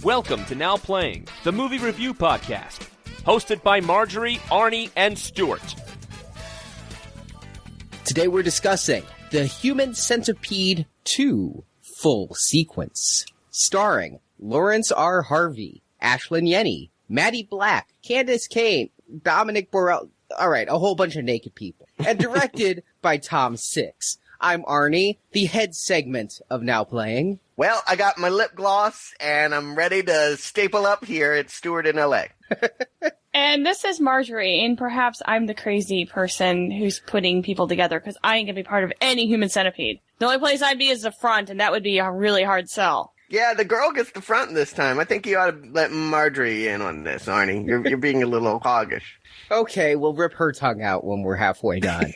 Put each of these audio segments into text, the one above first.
Welcome to Now Playing, the movie review podcast, hosted by Marjorie, Arnie, and Stuart. Today we're discussing the Human Centipede 2 full sequence, starring Lawrence R. Harvey, Ashlyn Yenny, Maddie Black, Candace Kane, Dominic Borrell, alright, a whole bunch of naked people, and directed by Tom Six. I'm Arnie, the head segment of Now Playing. Well, I got my lip gloss, and I'm ready to staple up here at Stuart in L.A. And this is Marjorie, and perhaps I'm the crazy person who's putting people together, because I ain't gonna be part of any Human Centipede. The only place I'd be is the front, and that would be a really hard sell. Yeah, the girl gets the front this time. I think you ought to let Marjorie in on this, Arnie. You're being a little hoggish. Okay, we'll rip her tongue out when we're halfway done.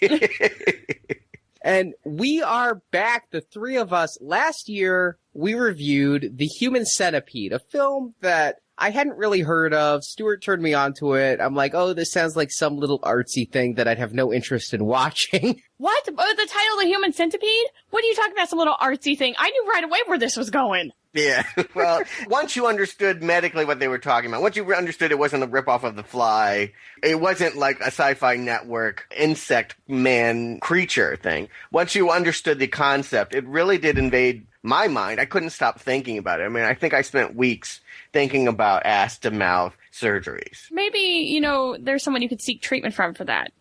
And we are back, the three of us. Last year, we reviewed The Human Centipede, a film that I hadn't really heard of. Stuart turned me onto it. I'm like, oh, this sounds like some little artsy thing that I'd have no interest in watching. What? Oh, the title, The Human Centipede? What are you talking about, some little artsy thing? I knew right away where this was going. Yeah, well, once you understood medically what they were talking about, once you understood it wasn't a ripoff of The Fly, it wasn't like a sci-fi network insect man creature thing. Once you understood the concept, it really did invade my mind. I couldn't stop thinking about it. I mean, I think I spent weeks thinking about ass-to-mouth surgeries. Maybe, there's someone you could seek treatment from for that.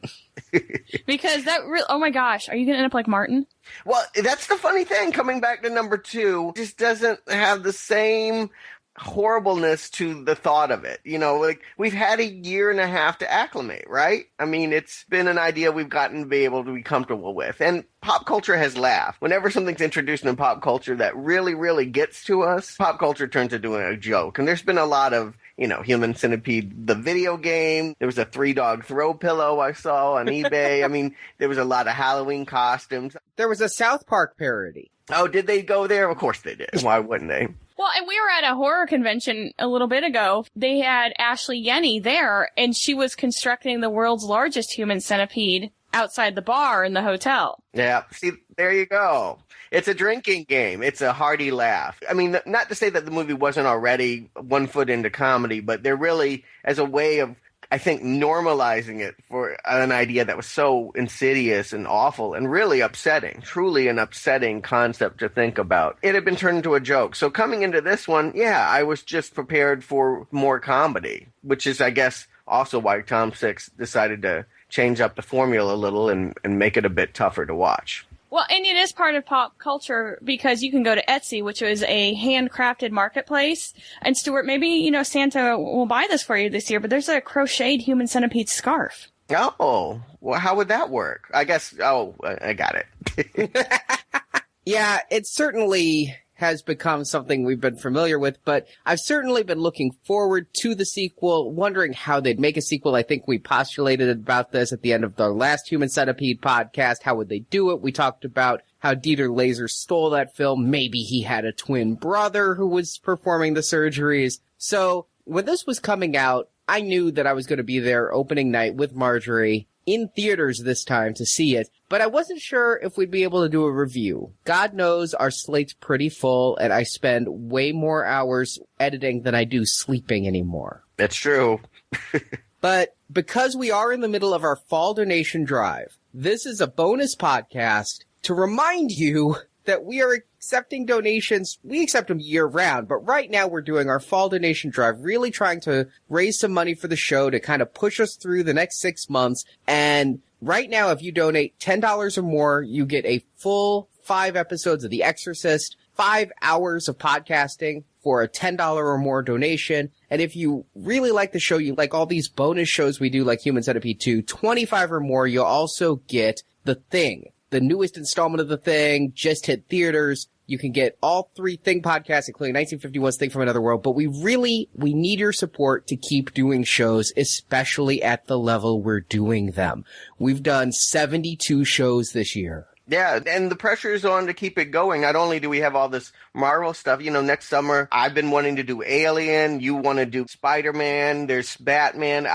Because that oh my gosh, are you going to end up like Martin? Well, that's the funny thing. Coming back to number 2, just doesn't have the same horribleness to the thought of it. Like, we've had a year and a half to acclimate, right? I mean, it's been an idea we've gotten to be able to be comfortable with. And pop culture has laughed. Whenever something's introduced in pop culture that really, really gets to us, pop culture turns into a joke. And there's been a lot of, Human Centipede, the video game. There was a 3-dog throw pillow I saw on eBay. I mean, there was a lot of Halloween costumes. There was a South Park parody. Oh, did they go there? Of course they did. Why wouldn't they? Well, and we were at a horror convention a little bit ago. They had Ashley Yenny there, and she was constructing the world's largest human centipede outside the bar in the hotel. Yeah, see, there you go. It's a drinking game. It's a hearty laugh. I mean, not to say that the movie wasn't already one foot into comedy, but they're really, as a way of, I think, normalizing it for an idea that was so insidious and awful and really upsetting, truly an upsetting concept to think about. It had been turned into a joke. So coming into this one, yeah, I was just prepared for more comedy, which is, I guess, also why Tom Six decided to change up the formula a little and make it a bit tougher to watch. Well, and it is part of pop culture because you can go to Etsy, which is a handcrafted marketplace. And Stuart, maybe, Santa will buy this for you this year, but there's a crocheted Human Centipede scarf. Oh, well, how would that work? I guess, I got it. Yeah, it certainly has become something we've been familiar with, but I've certainly been looking forward to the sequel, wondering how they'd make a sequel. I think we postulated about this at the end of the last Human Centipede podcast. How would they do it? We talked about how Dieter Laser stole that film. Maybe he had a twin brother who was performing the surgeries. So when this was coming out, I knew that I was going to be there opening night with Marjorie in theaters this time to see it, but I wasn't sure if we'd be able to do a review. God knows our slate's pretty full, and I spend way more hours editing than I do sleeping anymore. That's true. But because we are in the middle of our fall donation drive, this is a bonus podcast to remind you that we are accepting donations. We accept them year-round, but right now we're doing our fall donation drive, really trying to raise some money for the show to kind of push us through the next 6 months. And right now, if you donate $10 or more, you get a full 5 episodes of The Exorcist, 5 hours of podcasting for a $10 or more donation. And if you really like the show, you like all these bonus shows we do, like Human Centipede 2, 25 or more, you'll also get The Thing. The newest installment of The Thing just hit theaters. You can get all 3 Thing podcasts, including 1951's Thing from Another World. But we need your support to keep doing shows, especially at the level we're doing them. We've done 72 shows this year. Yeah, and the pressure is on to keep it going. Not only do we have all this Marvel stuff, next summer, I've been wanting to do Alien, you want to do Spider-Man, there's Batman.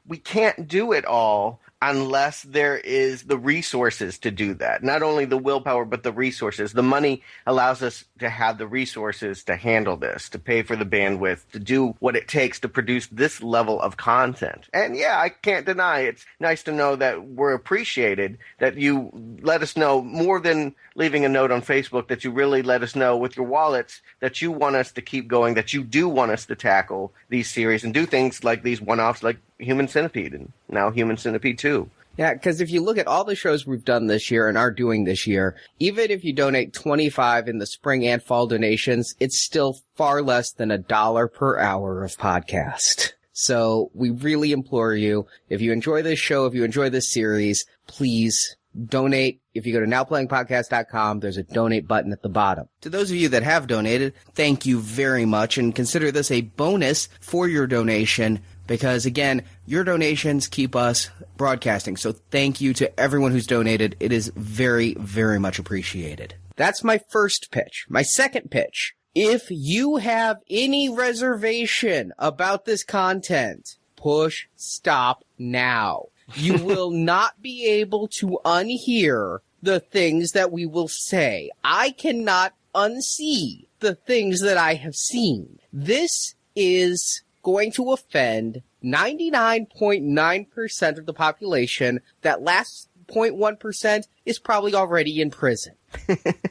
we can't do it all unless there is the resources to do that. Not only the willpower, but the resources. The money allows us to have the resources to handle this, to pay for the bandwidth, to do what it takes to produce this level of content. And yeah, I can't deny it's nice to know that we're appreciated, that you let us know more than leaving a note on Facebook, that you really let us know with your wallets that you want us to keep going, that you do want us to tackle these series and do things like these one-offs like Human Centipede and now Human Centipede 2. Yeah, because if you look at all the shows we've done this year and are doing this year, even if you donate $25 in the spring and fall donations, it's still far less than $1 per hour of podcast. So we really implore you, if you enjoy this show, if you enjoy this series, please donate. If you go to nowplayingpodcast.com, there's a donate button at the bottom. To those of you that have donated, thank you very much, and consider this a bonus for your donation, because again, your donations keep us broadcasting. So thank you to everyone who's donated. It is very, very much appreciated. That's my first pitch. My second pitch. If you have any reservation about this content, push stop now. You will not be able to unhear the things that we will say. I cannot unsee the things that I have seen. This is going to offend 99.9% of the population. That last 0.1% is probably already in prison.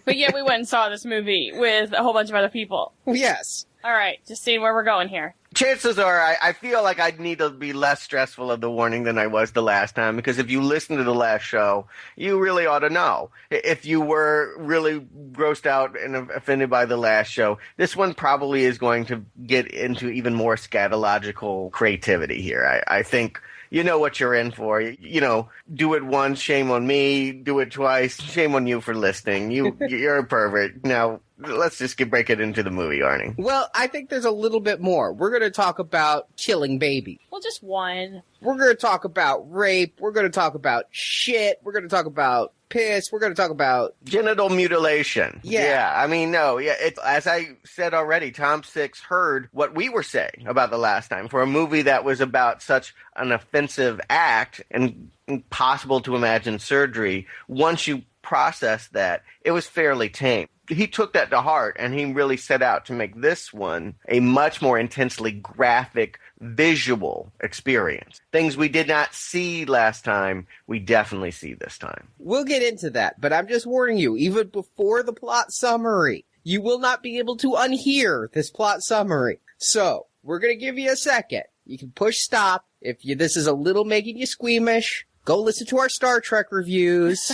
But yet we went and saw this movie with a whole bunch of other people. Yes. All right, just seeing where we're going here. Chances are I feel like I'd need to be less stressful of the warning than I was the last time, because if you listen to the last show, you really ought to know. If you were really grossed out and offended by the last show, this one probably is going to get into even more scatological creativity here. I think you know what you're in for. You know, do it once, shame on me. Do it twice, shame on you for listening. You're a pervert. Now, let's just break it into the movie, Arnie. Well, I think there's a little bit more. We're going to talk about killing babies. Well, just one. We're going to talk about rape. We're going to talk about shit. We're going to talk about piss. We're going to talk about genital mutilation. Yeah. I mean, no. Yeah. It's, as I said already, Tom Six heard what we were saying about the last time. For a movie that was about such an offensive act and impossible to imagine surgery, once you process that, it was fairly tame. He took that to heart, and he really set out to make this one a much more intensely graphic, visual experience. Things we did not see last time, we definitely see this time. We'll get into that, but I'm just warning you, even before the plot summary, you will not be able to unhear this plot summary. So, we're going to give you a second. You can push stop. If this is a little making you squeamish, go listen to our Star Trek reviews,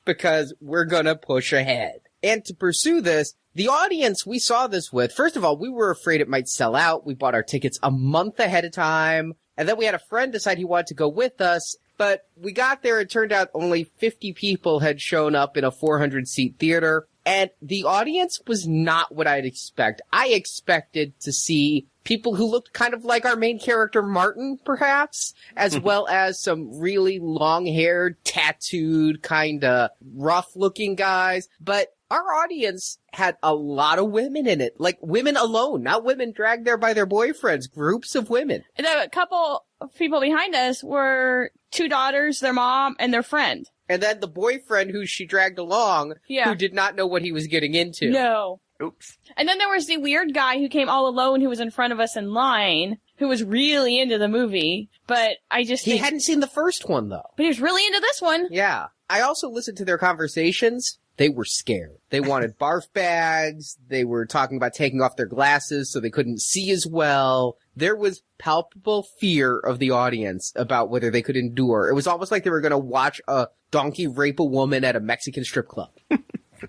because we're going to push ahead. And to pursue this, the audience we saw this with, first of all, we were afraid it might sell out. We bought our tickets a month ahead of time. And then we had a friend decide he wanted to go with us. But we got there, it turned out only 50 people had shown up in a 400-seat theater. And the audience was not what I'd expect. I expected to see people who looked kind of like our main character, Martin, perhaps, as well as some really long-haired, tattooed, kind of rough-looking guys. But our audience had a lot of women in it, like women alone, not women dragged there by their boyfriends, groups of women. And a couple of people behind us were 2 daughters, their mom, and their friend. And then the boyfriend who she dragged along, yeah, who did not know what he was getting into. No. Oops. And then there was the weird guy who came all alone who was in front of us in line, who was really into the movie, but He hadn't seen the first one, though. But he was really into this one. Yeah. I also listened to their conversations. They were scared. They wanted barf bags. They were talking about taking off their glasses so they couldn't see as well. There was palpable fear of the audience about whether they could endure. It was almost like they were going to watch a donkey rape a woman at a Mexican strip club.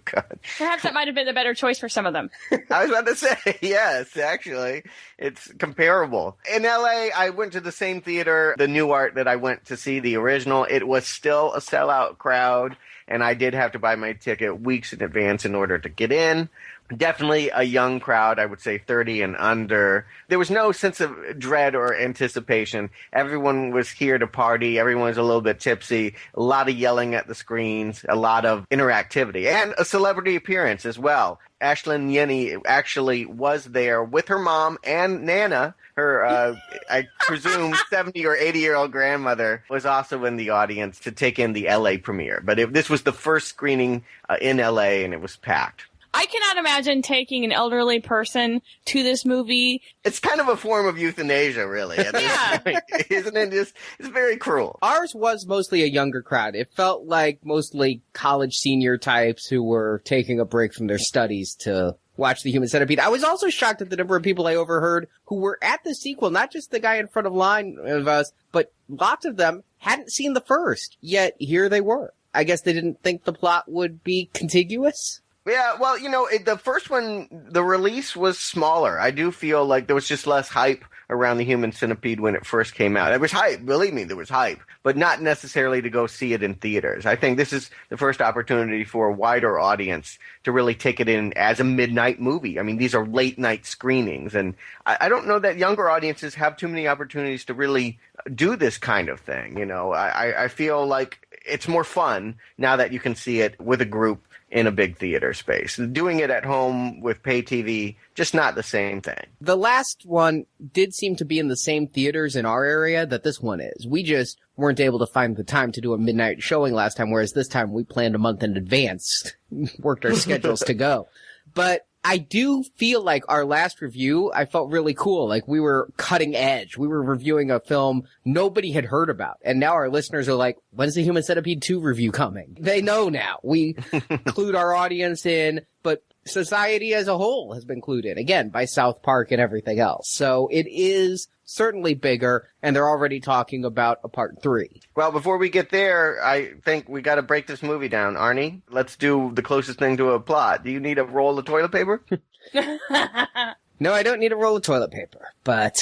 God. Perhaps that might have been the better choice for some of them. I was about to say, yes, actually. It's comparable. In LA, I went to the same theater, the New Art, that I went to see the original. It was still a sellout crowd, and I did have to buy my ticket weeks in advance in order to get in. Definitely a young crowd, I would say 30 and under. There was no sense of dread or anticipation. Everyone was here to party. Everyone was a little bit tipsy. A lot of yelling at the screens. A lot of interactivity. And a celebrity celebrity appearance as well. Ashlyn Yenny actually was there with her mom and Nana. Her, I presume, 70 or 80-year-old grandmother was also in the audience to take in the L.A. premiere. But this was the first screening in L.A., and it was packed. I cannot imagine taking an elderly person to this movie. It's kind of a form of euthanasia, really. Yeah. Isn't it? It's very cruel. Ours was mostly a younger crowd. It felt like mostly college senior types who were taking a break from their studies to watch The Human Centipede. I was also shocked at the number of people I overheard who were at the sequel, not just the guy in front of line of us, but lots of them hadn't seen the first, yet here they were. I guess they didn't think the plot would be contiguous. Yeah, well, the first one, the release was smaller. I do feel like there was just less hype around The Human Centipede when it first came out. There was hype, believe me, there was hype, but not necessarily to go see it in theaters. I think this is the first opportunity for a wider audience to really take it in as a midnight movie. I mean, these are late night screenings, and I don't know that younger audiences have too many opportunities to really do this kind of thing. I feel like it's more fun now that you can see it with a group in a big theater space. Doing it at home with pay TV, just not the same thing. The last one did seem to be in the same theaters in our area that this one is. We just weren't able to find the time to do a midnight showing last time, whereas this time we planned a month in advance, worked our schedules to go. But I do feel like our last review, I felt really cool. Like we were cutting edge. We were reviewing a film nobody had heard about. And now our listeners are like, when's the Human Centipede 2 review coming? They know now. We clued our audience in, but society as a whole has been clued in, again, by South Park and everything else. So it is certainly bigger, and they're already talking about a part 3. Well, before we get there, I think we got to break this movie down. Arnie, let's do the closest thing to a plot. Do you need a roll of toilet paper? No, I don't need a roll of toilet paper, but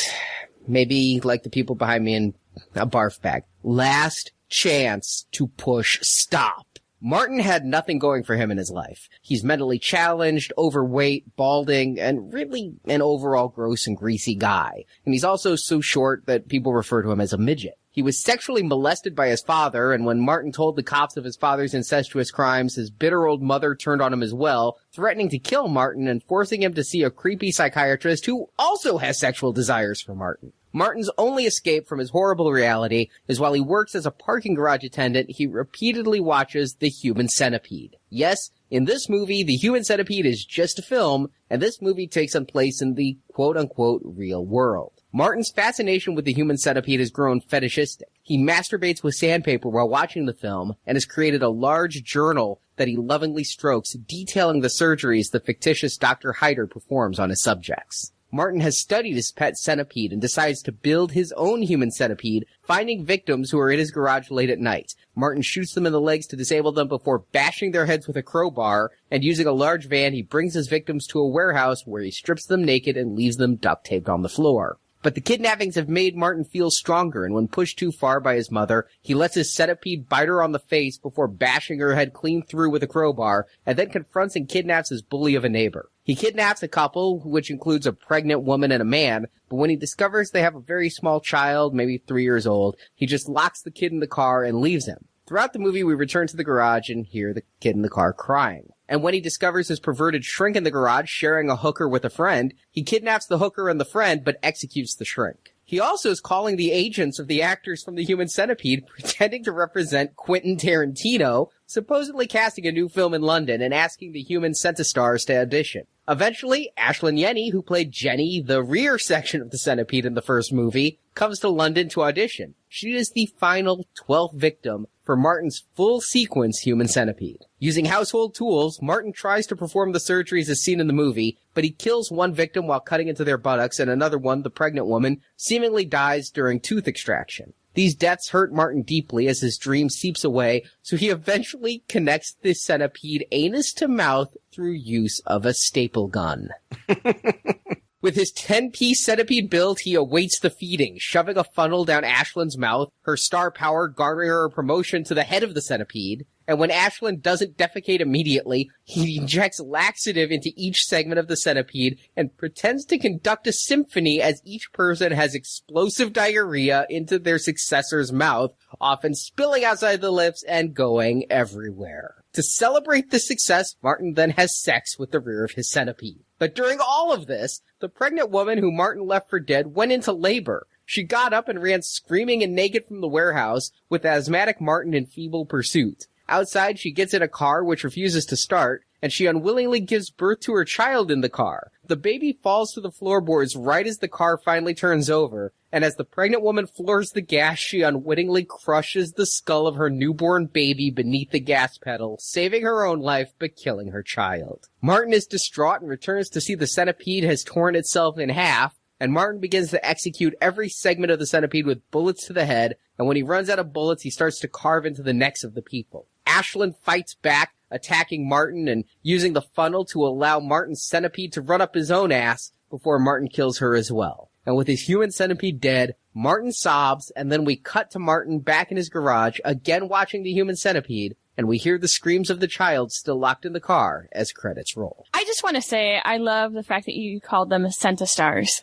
maybe like the people behind me in a barf bag. Last chance to push stop. Martin had nothing going for him in his life. He's mentally challenged, overweight, balding, and really an overall gross and greasy guy. And he's also so short that people refer to him as a midget. He was sexually molested by his father, and when Martin told the cops of his father's incestuous crimes, his bitter old mother turned on him as well, threatening to kill Martin and forcing him to see a creepy psychiatrist who also has sexual desires for Martin. Martin's only escape from his horrible reality is while he works as a parking garage attendant, he repeatedly watches The Human Centipede. Yes, in this movie, The Human Centipede is just a film, and this movie takes place in the quote-unquote real world. Martin's fascination with the human centipede has grown fetishistic. He masturbates with sandpaper while watching the film and has created a large journal that he lovingly strokes, detailing the surgeries the fictitious Dr. Hyder performs on his subjects. Martin has studied his pet centipede and decides to build his own human centipede, finding victims who are in his garage late at night. Martin shoots them in the legs to disable them before bashing their heads with a crowbar, and using a large van, he brings his victims to a warehouse where he strips them naked and leaves them duct-taped on the floor. But the kidnappings have made Martin feel stronger, and when pushed too far by his mother, he lets his centipede bite her on the face before bashing her head clean through with a crowbar, and then confronts and kidnaps his bully of a neighbor. He kidnaps a couple, which includes a pregnant woman and a man, but when he discovers they have a very small child, maybe 3 years old, he just locks the kid in the car and leaves him. Throughout the movie, we return to the garage and hear the kid in the car crying. And when he discovers his perverted shrink in the garage sharing a hooker with a friend, he kidnaps the hooker and the friend, but executes the shrink. He also is calling the agents of the actors from The Human Centipede, pretending to represent Quentin Tarantino, supposedly casting a new film in London and asking the Human Centistars to audition. Eventually, Ashlyn Yenny, who played Jenny, the rear section of the centipede in the first movie, comes to London to audition. She is the final 12th victim for Martin's full sequence Human Centipede. Using household tools, Martin tries to perform the surgeries as seen in the movie, but he kills one victim while cutting into their buttocks, and another one, the pregnant woman, seemingly dies during tooth extraction. These deaths hurt Martin deeply as his dream seeps away, so he eventually connects the centipede anus to mouth through use of a staple gun. With his 10-piece centipede build, he awaits the feeding, shoving a funnel down Ashlyn's mouth, her star power garnering her a promotion to the head of the centipede. And when Ashlyn doesn't defecate immediately, he injects laxative into each segment of the centipede and pretends to conduct a symphony as each person has explosive diarrhea into their successor's mouth, often spilling outside the lips and going everywhere. To celebrate this success, Martin then has sex with the rear of his centipede. But during all of this, the pregnant woman who Martin left for dead went into labor. She got up and ran screaming and naked from the warehouse, with asthmatic Martin in feeble pursuit. Outside, she gets in a car which refuses to start, and she unwillingly gives birth to her child in the car. The baby falls to the floorboards right as the car finally turns over, and as the pregnant woman floors the gas, she unwittingly crushes the skull of her newborn baby beneath the gas pedal, saving her own life but killing her child. Martin is distraught and returns to see the centipede has torn itself in half, and Martin begins to execute every segment of the centipede with bullets to the head, and when he runs out of bullets, he starts to carve into the necks of the people. Ashlyn fights back, attacking Martin and using the funnel to allow Martin's centipede to run up his own ass before Martin kills her as well. And with his human centipede dead, Martin sobs, and then we cut to Martin back in his garage, again watching the human centipede, and we hear the screams of the child still locked in the car as credits roll. I just want to say I love the fact that you called them Centistars.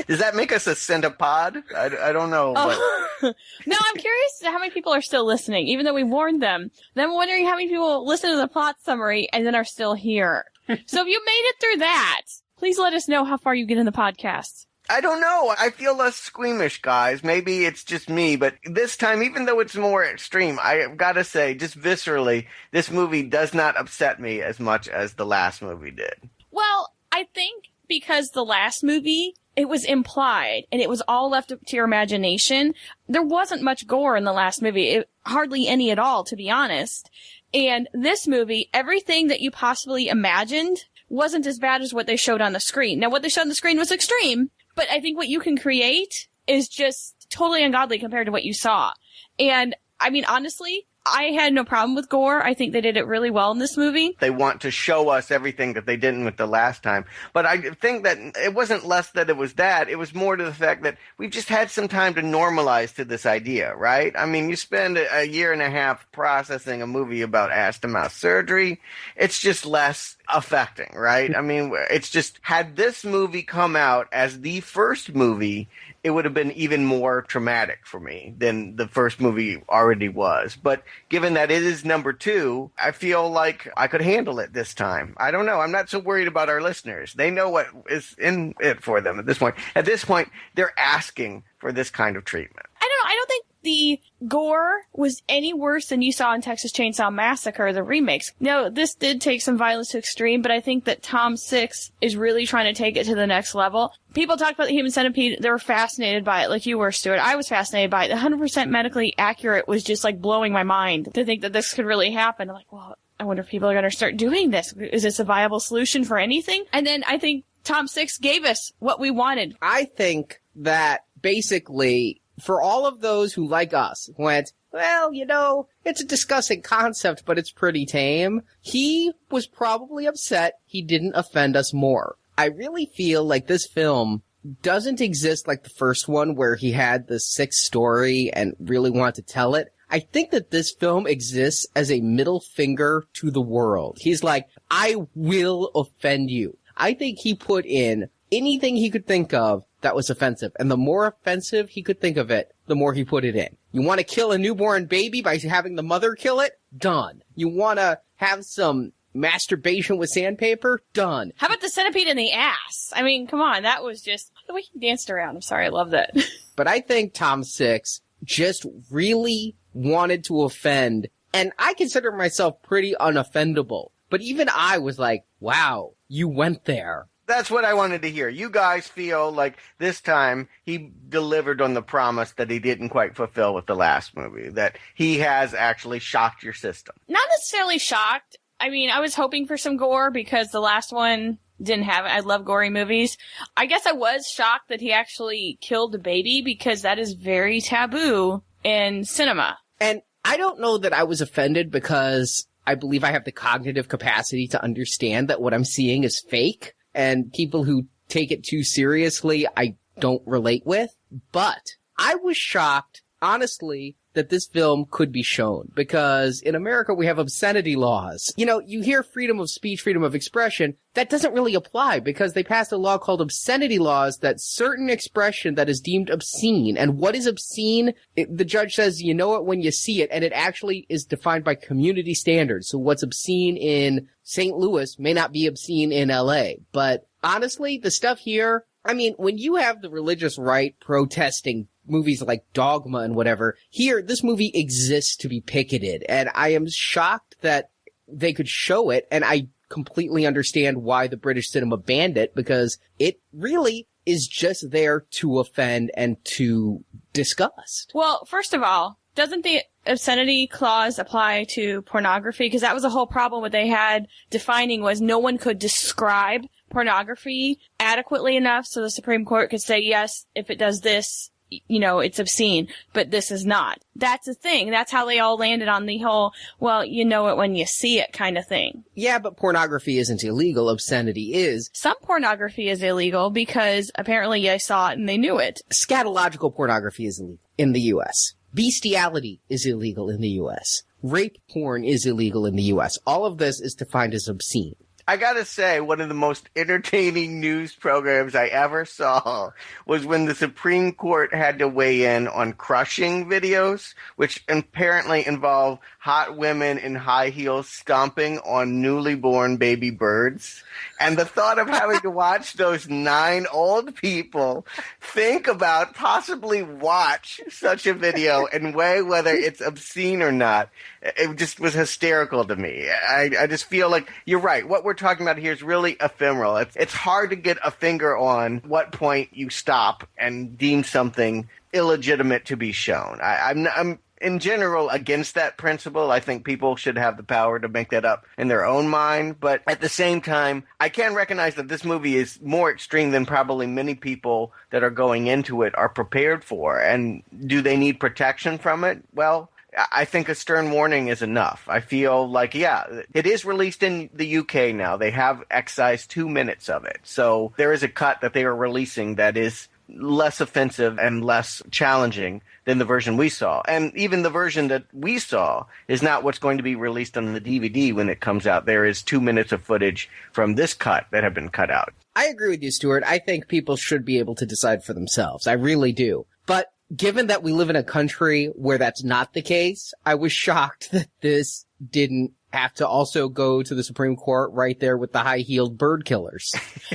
Does that make us a centipod? I don't know. No, I'm curious how many people are still listening, even though we warned them. Then I'm wondering how many people listen to the plot summary and then are still here. So if you made it through that, please let us know how far you get in the podcast. I don't know. I feel less squeamish, guys. Maybe it's just me, but this time, even though it's more extreme, I've got to say, just viscerally, this movie does not upset me as much as the last movie did. Well, I think because the last movie, it was implied, and it was all left up to your imagination. There wasn't much gore in the last movie. Hardly any at all, to be honest. And this movie, everything that you possibly imagined wasn't as bad as what they showed on the screen. Now, what they showed on the screen was extreme, but I think what you can create is just totally ungodly compared to what you saw. And, I mean, honestly, I had no problem with gore. I think they did it really well in this movie. They want to show us everything that they didn't with the last time. But I think that it wasn't less that it was that. It was more to the fact that we've just had some time to normalize to this idea, right? I mean, you spend a year and a half processing a movie about ass-to-mouth surgery. It's just less affecting, right? I mean, it's just, had this movie come out as the first movie, it would have been even more traumatic for me than the first movie already was. But given that it is number 2, I feel like I could handle it this time. I don't know. I'm not so worried about our listeners. They know what is in it for them at this point. At this point, they're asking for this kind of treatment. I don't think the gore was any worse than you saw in Texas Chainsaw Massacre, the remakes. No, this did take some violence to extreme, but I think that Tom Six is really trying to take it to the next level. People talked about the Human Centipede. They were fascinated by it, like you were, Stuart. I was fascinated by it. The 100% medically accurate was just like blowing my mind to think that this could really happen. I'm like, well, I wonder if people are going to start doing this. Is this a viable solution for anything? And then I think Tom Six gave us what we wanted. I think that basically, for all of those who, like us, went, well, you know, it's a disgusting concept, but it's pretty tame, he was probably upset he didn't offend us more. I really feel like this film doesn't exist like the first one where he had the Six story and really wanted to tell it. I think that this film exists as a middle finger to the world. He's like, I will offend you. I think he put in anything he could think of that was offensive. And the more offensive he could think of it, the more he put it in. You want to kill a newborn baby by having the mother kill it? Done. You want to have some masturbation with sandpaper? Done. How about the centipede in the ass? I mean, come on. That was just the way he danced around. I'm sorry. I love that. But I think Tom Six just really wanted to offend. And I consider myself pretty unoffendable. But even I was like, wow, you went there. That's what I wanted to hear. You guys feel like this time he delivered on the promise that he didn't quite fulfill with the last movie, that he has actually shocked your system. Not necessarily shocked. I mean, I was hoping for some gore because the last one didn't have it. I love gory movies. I guess I was shocked that he actually killed a baby because that is very taboo in cinema. And I don't know that I was offended because I believe I have the cognitive capacity to understand that what I'm seeing is fake. And people who take it too seriously, I don't relate with. But I was shocked, honestly, that this film could be shown, because in America we have obscenity laws. You know, you hear freedom of speech, freedom of expression. That doesn't really apply because they passed a law called obscenity laws that certain expression that is deemed obscene. And what is obscene? The judge says you know it when you see it, and it actually is defined by community standards. So what's obscene in St. Louis may not be obscene in LA. But honestly, the stuff here, I mean, when you have the religious right protesting movies like Dogma and whatever, here, this movie exists to be picketed. And I am shocked that they could show it, and I completely understand why the British cinema banned it, because it really is just there to offend and to disgust. Well, first of all, doesn't the obscenity clause apply to pornography? Because that was the whole problem what they had defining was no one could describe pornography adequately enough so the Supreme Court could say, yes, if it does this, you know, it's obscene, but this is not. That's the thing. That's how they all landed on the whole, well, you know it when you see it kind of thing. Yeah, but pornography isn't illegal. Obscenity is. Some pornography is illegal because apparently they saw it and they knew it. Scatological pornography is illegal in the U.S. Bestiality is illegal in the U.S. Rape porn is illegal in the U.S. All of this is defined as obscene. I gotta say, one of the most entertaining news programs I ever saw was when the Supreme Court had to weigh in on crushing videos, which apparently involve hot women in high heels stomping on newly born baby birds. And the thought of having to watch those 9 old people think about, possibly watch such a video and weigh whether it's obscene or not, it just was hysterical to me. I just feel like you're right. What we're talking about here is really ephemeral. It's hard to get a finger on what point you stop and deem something illegitimate to be shown. I'm in general against that principle. I think people should have the power to make that up in their own mind. But at the same time, I can recognize that this movie is more extreme than probably many people that are going into it are prepared for. And do they need protection from it? Well, I think a stern warning is enough. I feel like, yeah, it is released in the UK now. They have excised 2 minutes of it. So there is a cut that they are releasing that is less offensive and less challenging than the version we saw. And even the version that we saw is not what's going to be released on the DVD when it comes out. There is 2 minutes of footage from this cut that have been cut out. I agree with you, Stuart. I think people should be able to decide for themselves. I really do. But given that we live in a country where that's not the case, I was shocked that this didn't have to also go to the Supreme Court right there with the high-heeled bird killers.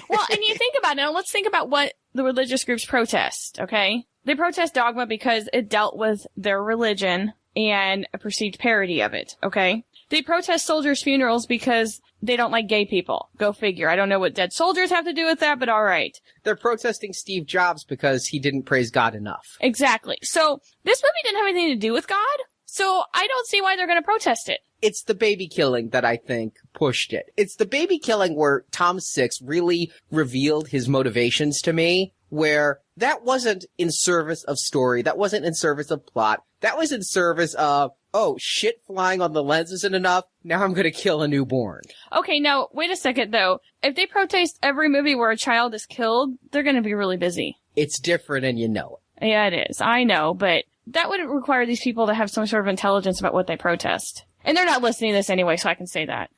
Well, and you think about it, let's think about what the religious groups protest, okay? They protest Dogma because it dealt with their religion and a perceived parody of it, okay? They protest soldiers' funerals because they don't like gay people. Go figure. I don't know what dead soldiers have to do with that, but all right. They're protesting Steve Jobs because he didn't praise God enough. Exactly. So this movie didn't have anything to do with God, so I don't see why they're going to protest it. It's the baby killing that I think pushed it. It's the baby killing where Tom Six really revealed his motivations to me, where that wasn't in service of story, that wasn't in service of plot, that was in service of, oh, shit flying on the lens isn't enough, now I'm gonna kill a newborn. Okay, now, wait a second, though. If they protest every movie where a child is killed, they're gonna be really busy. It's different and you know it. Yeah, it is. I know, but that wouldn't require these people to have some sort of intelligence about what they protest. And they're not listening to this anyway, so I can say that.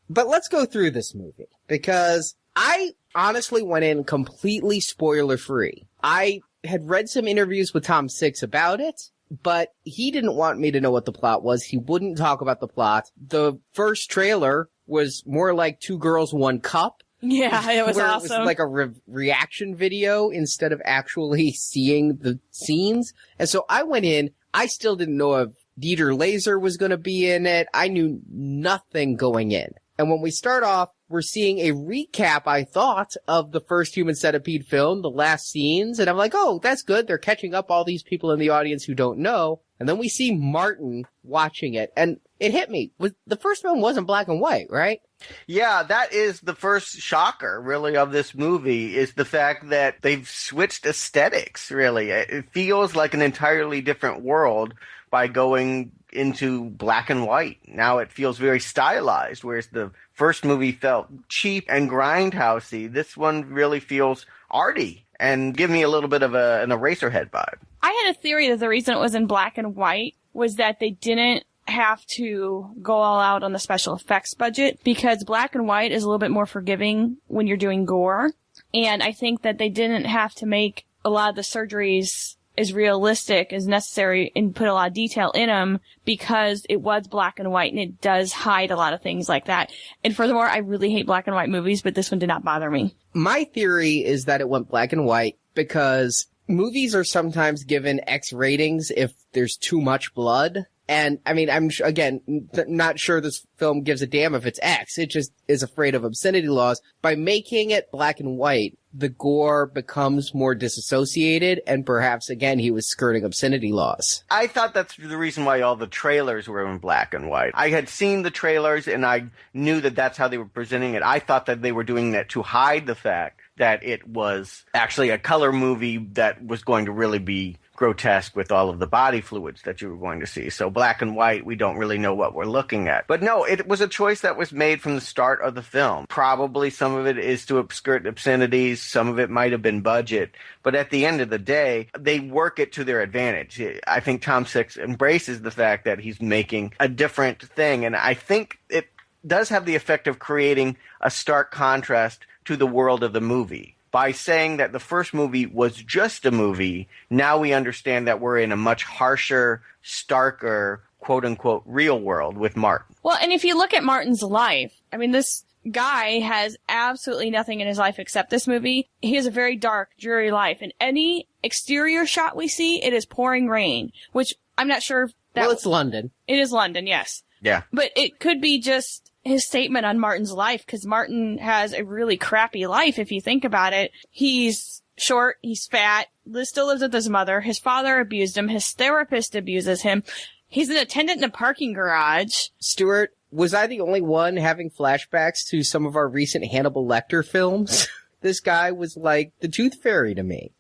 But let's go through this movie, because I honestly went in completely spoiler-free. I had read some interviews with Tom Six about it, but he didn't want me to know what the plot was. He wouldn't talk about the plot. The first trailer was more like Two Girls, One Cup. Yeah, it was awesome. It was like a reaction video instead of actually seeing the scenes. And so I went in, I still didn't know if Dieter Laser was going to be in it. I knew nothing going in. And when we start off, we're seeing a recap, I thought, of the first Human Centipede film, the last scenes. And I'm like, oh, that's good. They're catching up all these people in the audience who don't know. And then we see Martin watching it. And it hit me. The first film wasn't black and white, right? Yeah, that is the first shocker, really, of this movie, is the fact that they've switched aesthetics, really. It feels like an entirely different world by going into black and white. Now it feels very stylized, whereas the first movie felt cheap and grindhousey. This one really feels arty and give me a little bit of an Eraserhead vibe. I had a theory that the reason it was in black and white was that they didn't have to go all out on the special effects budget, because black and white is a little bit more forgiving when you're doing gore. And I think that they didn't have to make a lot of the surgeries as realistic as necessary and put a lot of detail in them, because it was black and white and it does hide a lot of things like that. And furthermore, I really hate black and white movies, but this one did not bother me. My theory is that it went black and white because movies are sometimes given X ratings if there's too much blood. And, I mean, I'm, again, not sure this film gives a damn if it's X. It just is afraid of obscenity laws. By making it black and white, the gore becomes more disassociated, and perhaps, again, he was skirting obscenity laws. I thought that's the reason why all the trailers were in black and white. I had seen the trailers, and I knew that that's how they were presenting it. I thought that they were doing that to hide the fact that it was actually a color movie that was going to really be grotesque with all of the body fluids that you were going to see. So black and white, we don't really know what we're looking at. But no, it was a choice that was made from the start of the film. Probably some of it is to skirt obscenities. Some of it might have been budget. But at the end of the day, they work it to their advantage. I think Tom Six embraces the fact that he's making a different thing. And I think it does have the effect of creating a stark contrast to the world of the movie. By saying that the first movie was just a movie, now we understand that we're in a much harsher, starker, quote-unquote, real world with Martin. Well, and if you look at Martin's life, I mean, this guy has absolutely nothing in his life except this movie. He has a very dark, dreary life. In any exterior shot we see, it is pouring rain, which I'm not sure if that... Well, it's London. It is London, yes. Yeah. But it could be just his statement on Martin's life, because Martin has a really crappy life if you think about it. He's short, he's fat, still lives with his mother, his father abused him, his therapist abuses him, he's an attendant in a parking garage. Stuart, was I the only one having flashbacks to some of our recent Hannibal Lecter films? This guy was like the Tooth Fairy to me.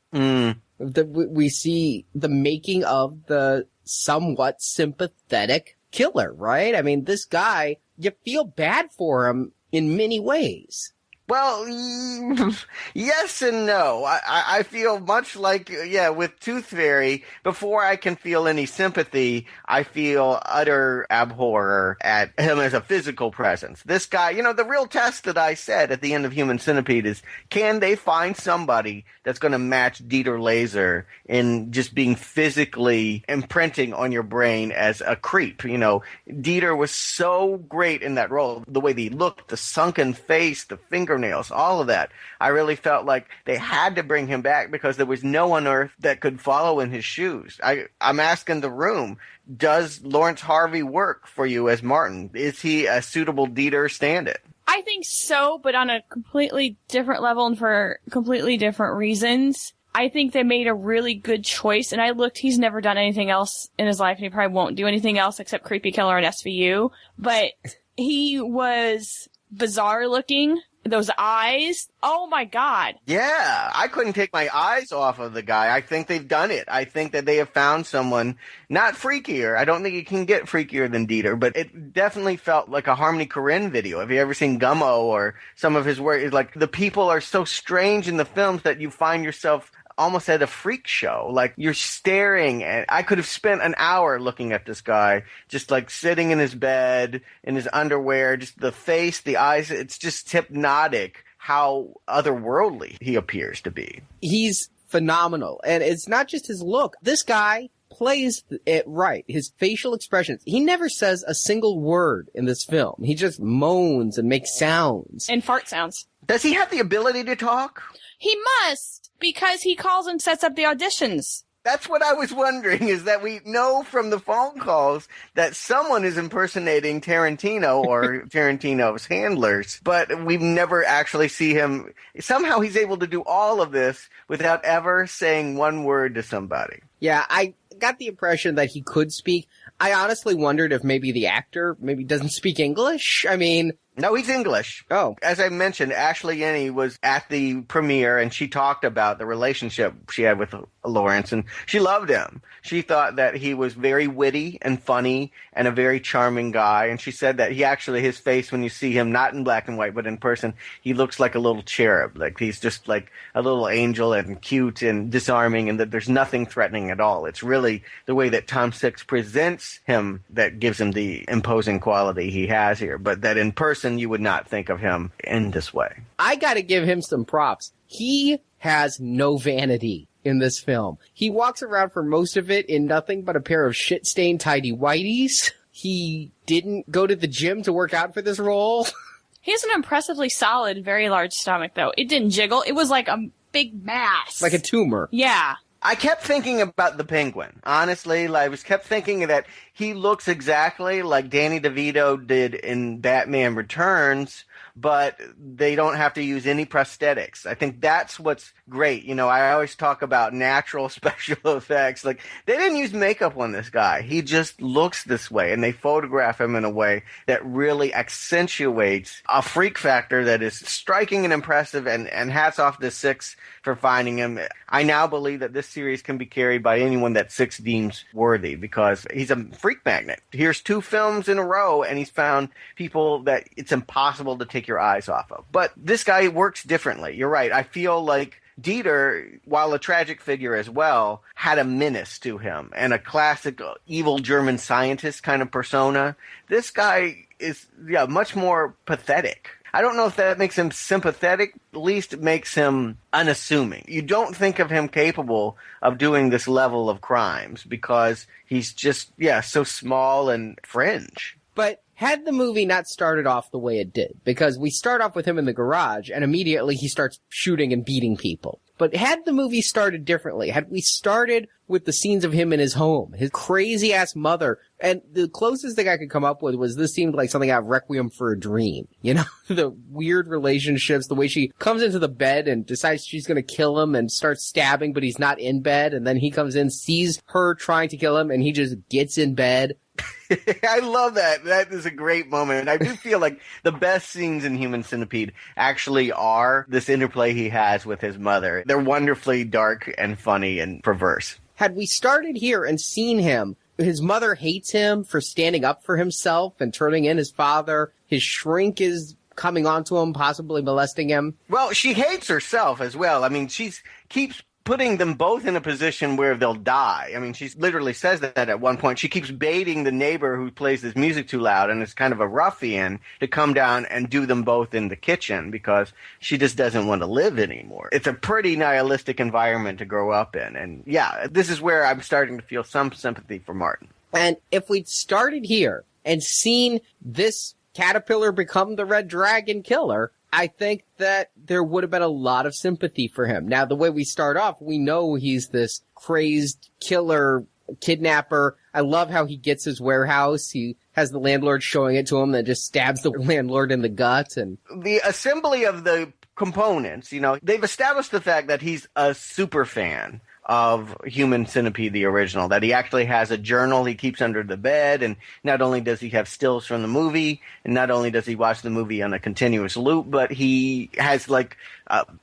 We see the making of the somewhat sympathetic killer, right? I mean, this guy, you feel bad for him in many ways. Well, yes and no. I feel much like, with Tooth Fairy, before I can feel any sympathy, I feel utter abhorror at him as a physical presence. This guy, the real test that I said at the end of Human Centipede is, can they find somebody that's going to match Dieter Laser in just being physically imprinting on your brain as a creep? Dieter was so great in that role. The way he looked, the sunken face, the fingernails, all of that. I really felt like they had to bring him back because there was no one on earth that could follow in his shoes. I'm asking the room, does Lawrence Harvey work for you as Martin? Is he a suitable Dieter stand-in? I think so, but on a completely different level and for completely different reasons. I think they made a really good choice, and I looked, he's never done anything else in his life, and he probably won't do anything else except Creepy Killer and SVU, but he was bizarre looking. Those eyes, oh my God. Yeah, I couldn't take my eyes off of the guy. I think they've done it. I think that they have found someone not freakier. I don't think you can get freakier than Dieter, but it definitely felt like a Harmony Korine video. Have you ever seen Gummo or some of his work? It's like the people are so strange in the films that you find yourself almost at a freak show. Like you're staring at, I could have spent an hour looking at this guy, just like sitting in his bed, in his underwear, just the face, the eyes. It's just hypnotic how otherworldly he appears to be. He's phenomenal. And it's not just his look. This guy plays it right. His facial expressions. He never says a single word in this film. He just moans and makes sounds. And fart sounds. Does he have the ability to talk? He must, because he calls and sets up the auditions. That's what I was wondering, is that we know from the phone calls that someone is impersonating Tarantino or Tarantino's handlers, but we never actually see him. Somehow he's able to do all of this without ever saying one word to somebody. Yeah, I got the impression that he could speak. I honestly wondered if maybe the actor maybe doesn't speak English. I mean, No, he's English. Oh. As I mentioned, Ashley Yenny was at the premiere, and she talked about the relationship she had with Lawrence, and she loved him. She thought that he was very witty and funny and a very charming guy, and she said that his face, when you see him, not in black and white, but in person, he looks like a little cherub. Like, he's just like a little angel and cute and disarming, and that there's nothing threatening at all. It's really the way that Tom Six presents him that gives him the imposing quality he has here, but that in person, you would not think of him in this way. I gotta give him some props. He has no vanity in this film. He walks around for most of it in nothing but a pair of shit-stained tidy whities. He didn't go to the gym to work out for this role. He has an impressively solid, very large stomach, though. It didn't jiggle. It was like a big mass. Like a tumor. Yeah. I kept thinking about the Penguin. Honestly, I kept thinking that he looks exactly like Danny DeVito did in Batman Returns, but they don't have to use any prosthetics. I think that's what's great. You know, I always talk about natural special effects. Like, they didn't use makeup on this guy. He just looks this way, and they photograph him in a way that really accentuates a freak factor that is striking and impressive, and hats off to Six for finding him. I now believe that this series can be carried by anyone that Six deems worthy, because he's a freak magnet. Here's 2 films in a row, and he's found people that it's impossible to take your eyes off of. But this guy works differently. You're right. I feel like Dieter, while a tragic figure as well, had a menace to him and a classic evil German scientist kind of persona. This guy is, much more pathetic. I don't know if that makes him sympathetic, at least it makes him unassuming. You don't think of him capable of doing this level of crimes because he's just, so small and fringe. But had the movie not started off the way it did, because we start off with him in the garage and immediately he starts shooting and beating people. But had the movie started differently, had we started with the scenes of him in his home, his crazy-ass mother, and the closest thing I could come up with was this seemed like something out of Requiem for a Dream. You know, the weird relationships, the way she comes into the bed and decides she's going to kill him and starts stabbing, but he's not in bed, and then he comes in, sees her trying to kill him, and he just gets in bed. I love that. That is a great moment. I do feel like the best scenes in Human Centipede actually are this interplay he has with his mother. They're wonderfully dark and funny and perverse. Had we started here and seen him, his mother hates him for standing up for himself and turning in his father. His shrink is coming onto him, possibly molesting him. Well, she hates herself as well. I mean, she keeps putting them both in a position where they'll die. I mean, she literally says that at one point. She keeps baiting the neighbor who plays his music too loud and is kind of a ruffian to come down and do them both in the kitchen because she just doesn't want to live anymore. It's a pretty nihilistic environment to grow up in. And this is where I'm starting to feel some sympathy for Martin. And if we'd started here and seen this caterpillar become the Red Dragon killer, I think that there would have been a lot of sympathy for him. Now, the way we start off, we know he's this crazed killer, kidnapper. I love how he gets his warehouse. He has the landlord showing it to him that just stabs the landlord in the gut. And the assembly of the components, they've established the fact that he's a super fan of Human Centipede, the original, that he actually has a journal he keeps under the bed, and not only does he have stills from the movie, and not only does he watch the movie on a continuous loop, but he has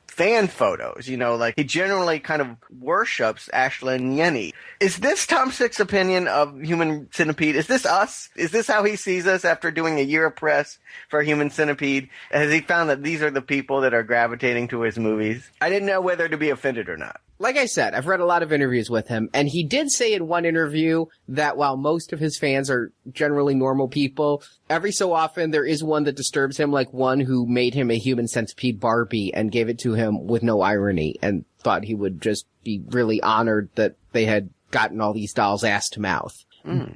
fan photos, he generally kind of worships Ashlyn Yenny. Is this Tom Six's opinion of Human Centipede? Is this us? Is this how he sees us after doing a year of press for Human Centipede? Has he found that these are the people that are gravitating to his movies? I didn't know whether to be offended or not. Like I said, I've read a lot of interviews with him, and he did say in one interview that while most of his fans are generally normal people, every so often there is one that disturbs him, like one who made him a Human Centipede Barbie and gave it to him with no irony and thought he would just be really honored that they had gotten all these dolls ass to mouth.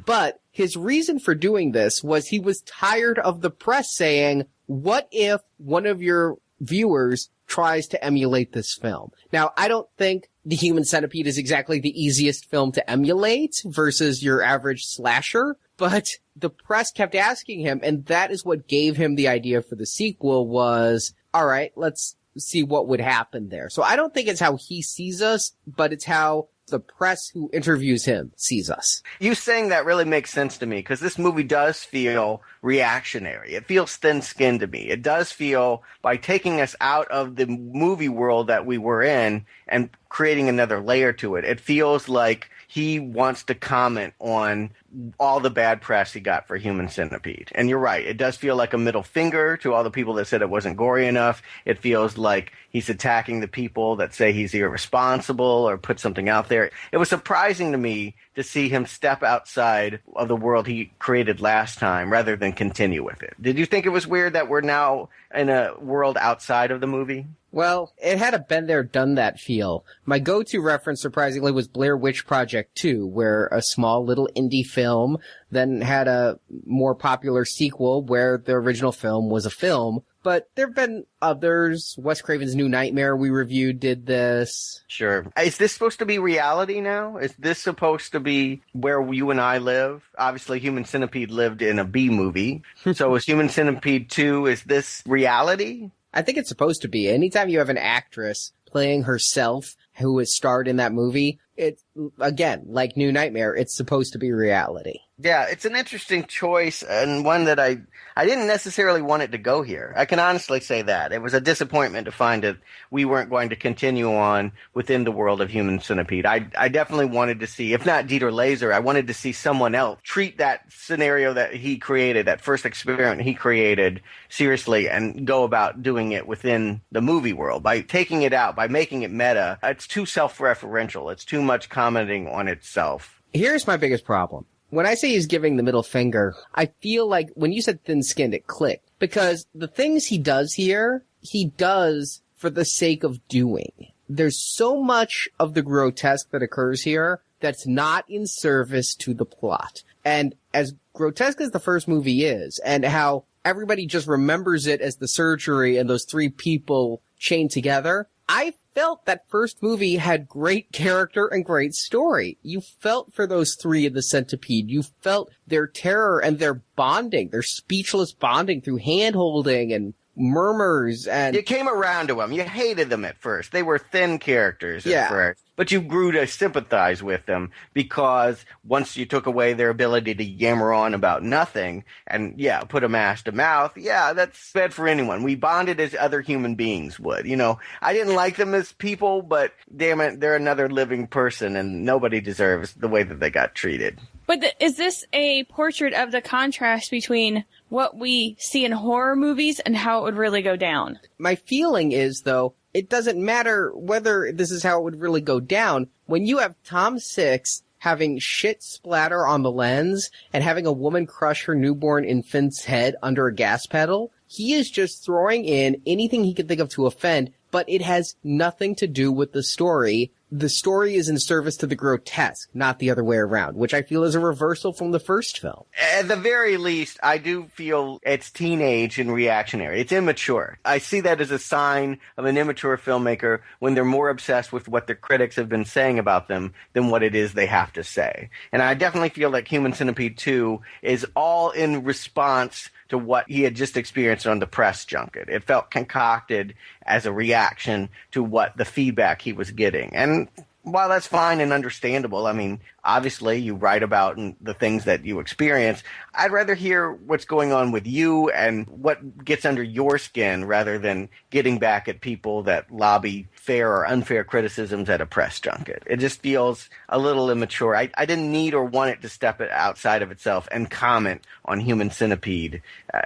But his reason for doing this was he was tired of the press saying, what if one of your viewers tries to emulate this film? Now, I don't think The Human Centipede is exactly the easiest film to emulate versus your average slasher, but the press kept asking him, and that is what gave him the idea for the sequel was, all right, let's see what would happen there. So I don't think it's how he sees us, but it's how the press who interviews him sees us. You saying that really makes sense to me, because this movie does feel reactionary. It feels thin-skinned to me. It does feel, by taking us out of the movie world that we were in and creating another layer to it, it feels like he wants to comment on all the bad press he got for Human Centipede. And you're right, it does feel like a middle finger to all the people that said it wasn't gory enough. It feels like he's attacking the people that say he's irresponsible or put something out there. It was surprising to me to see him step outside of the world he created last time rather than continue with it. Did you think it was weird that we're now in a world outside of the movie? Well, it had a been there, done that feel. My go-to reference, surprisingly, was Blair Witch Project 2, where a small little indie film then had a more popular sequel where the original film was a film. But there have been others. Wes Craven's New Nightmare we reviewed did this. Sure. Is this supposed to be reality now? Is this supposed to be where you and I live? Obviously, Human Centipede lived in a B movie. So is Human Centipede 2, is this reality? I think it's supposed to be. Anytime you have an actress playing herself who is starred in that movie, it's, again, like New Nightmare, it's supposed to be reality. Yeah, it's an interesting choice, and one that I didn't necessarily want it to go here. I can honestly say that. It was a disappointment to find that we weren't going to continue on within the world of Human Centipede. I definitely wanted to see, if not Dieter Laser, I wanted to see someone else treat that scenario that he created, that first experiment he created, seriously, and go about doing it within the movie world. By taking it out, by making it meta, it's too self-referential. It's too much commenting on itself. Here's my biggest problem. When I say he's giving the middle finger, I feel like when you said thin-skinned, it clicked. Because the things he does here, he does for the sake of doing. There's so much of the grotesque that occurs here that's not in service to the plot. And as grotesque as the first movie is, and how everybody just remembers it as the surgery and those three people chained together, I felt that first movie had great character and great story. You felt for those three in the Centipede. You felt their terror and their bonding, their speechless bonding through hand-holding and murmurs. And you came around to them. You hated them at first. They were thin characters at first. But you grew to sympathize with them because once you took away their ability to yammer on about nothing and, put a mask to mouth, that's bad for anyone. We bonded as other human beings would. You know, I didn't like them as people, but damn it, they're another living person and nobody deserves the way that they got treated. But is this a portrait of the contrast between what we see in horror movies and how it would really go down? My feeling is, though, it doesn't matter whether this is how it would really go down. When you have Tom Six having shit splatter on the lens and having a woman crush her newborn infant's head under a gas pedal, he is just throwing in anything he can think of to offend, but it has nothing to do with the story. The story is in service to the grotesque, not the other way around, which I feel is a reversal from the first film. At the very least, I do feel it's teenage and reactionary. It's immature. I see that as a sign of an immature filmmaker when they're more obsessed with what their critics have been saying about them than what it is they have to say. And I definitely feel like Human Centipede 2 is all in response to what he had just experienced on the press junket. It felt concocted as a reaction to what the feedback he was getting. And while that's fine and understandable, I mean, obviously you write about the things that you experience. I'd rather hear what's going on with you and what gets under your skin rather than getting back at people that lobby fair or unfair criticisms at a press junket. It just feels a little immature. I didn't need or want it to step it outside of itself and comment on Human Centipede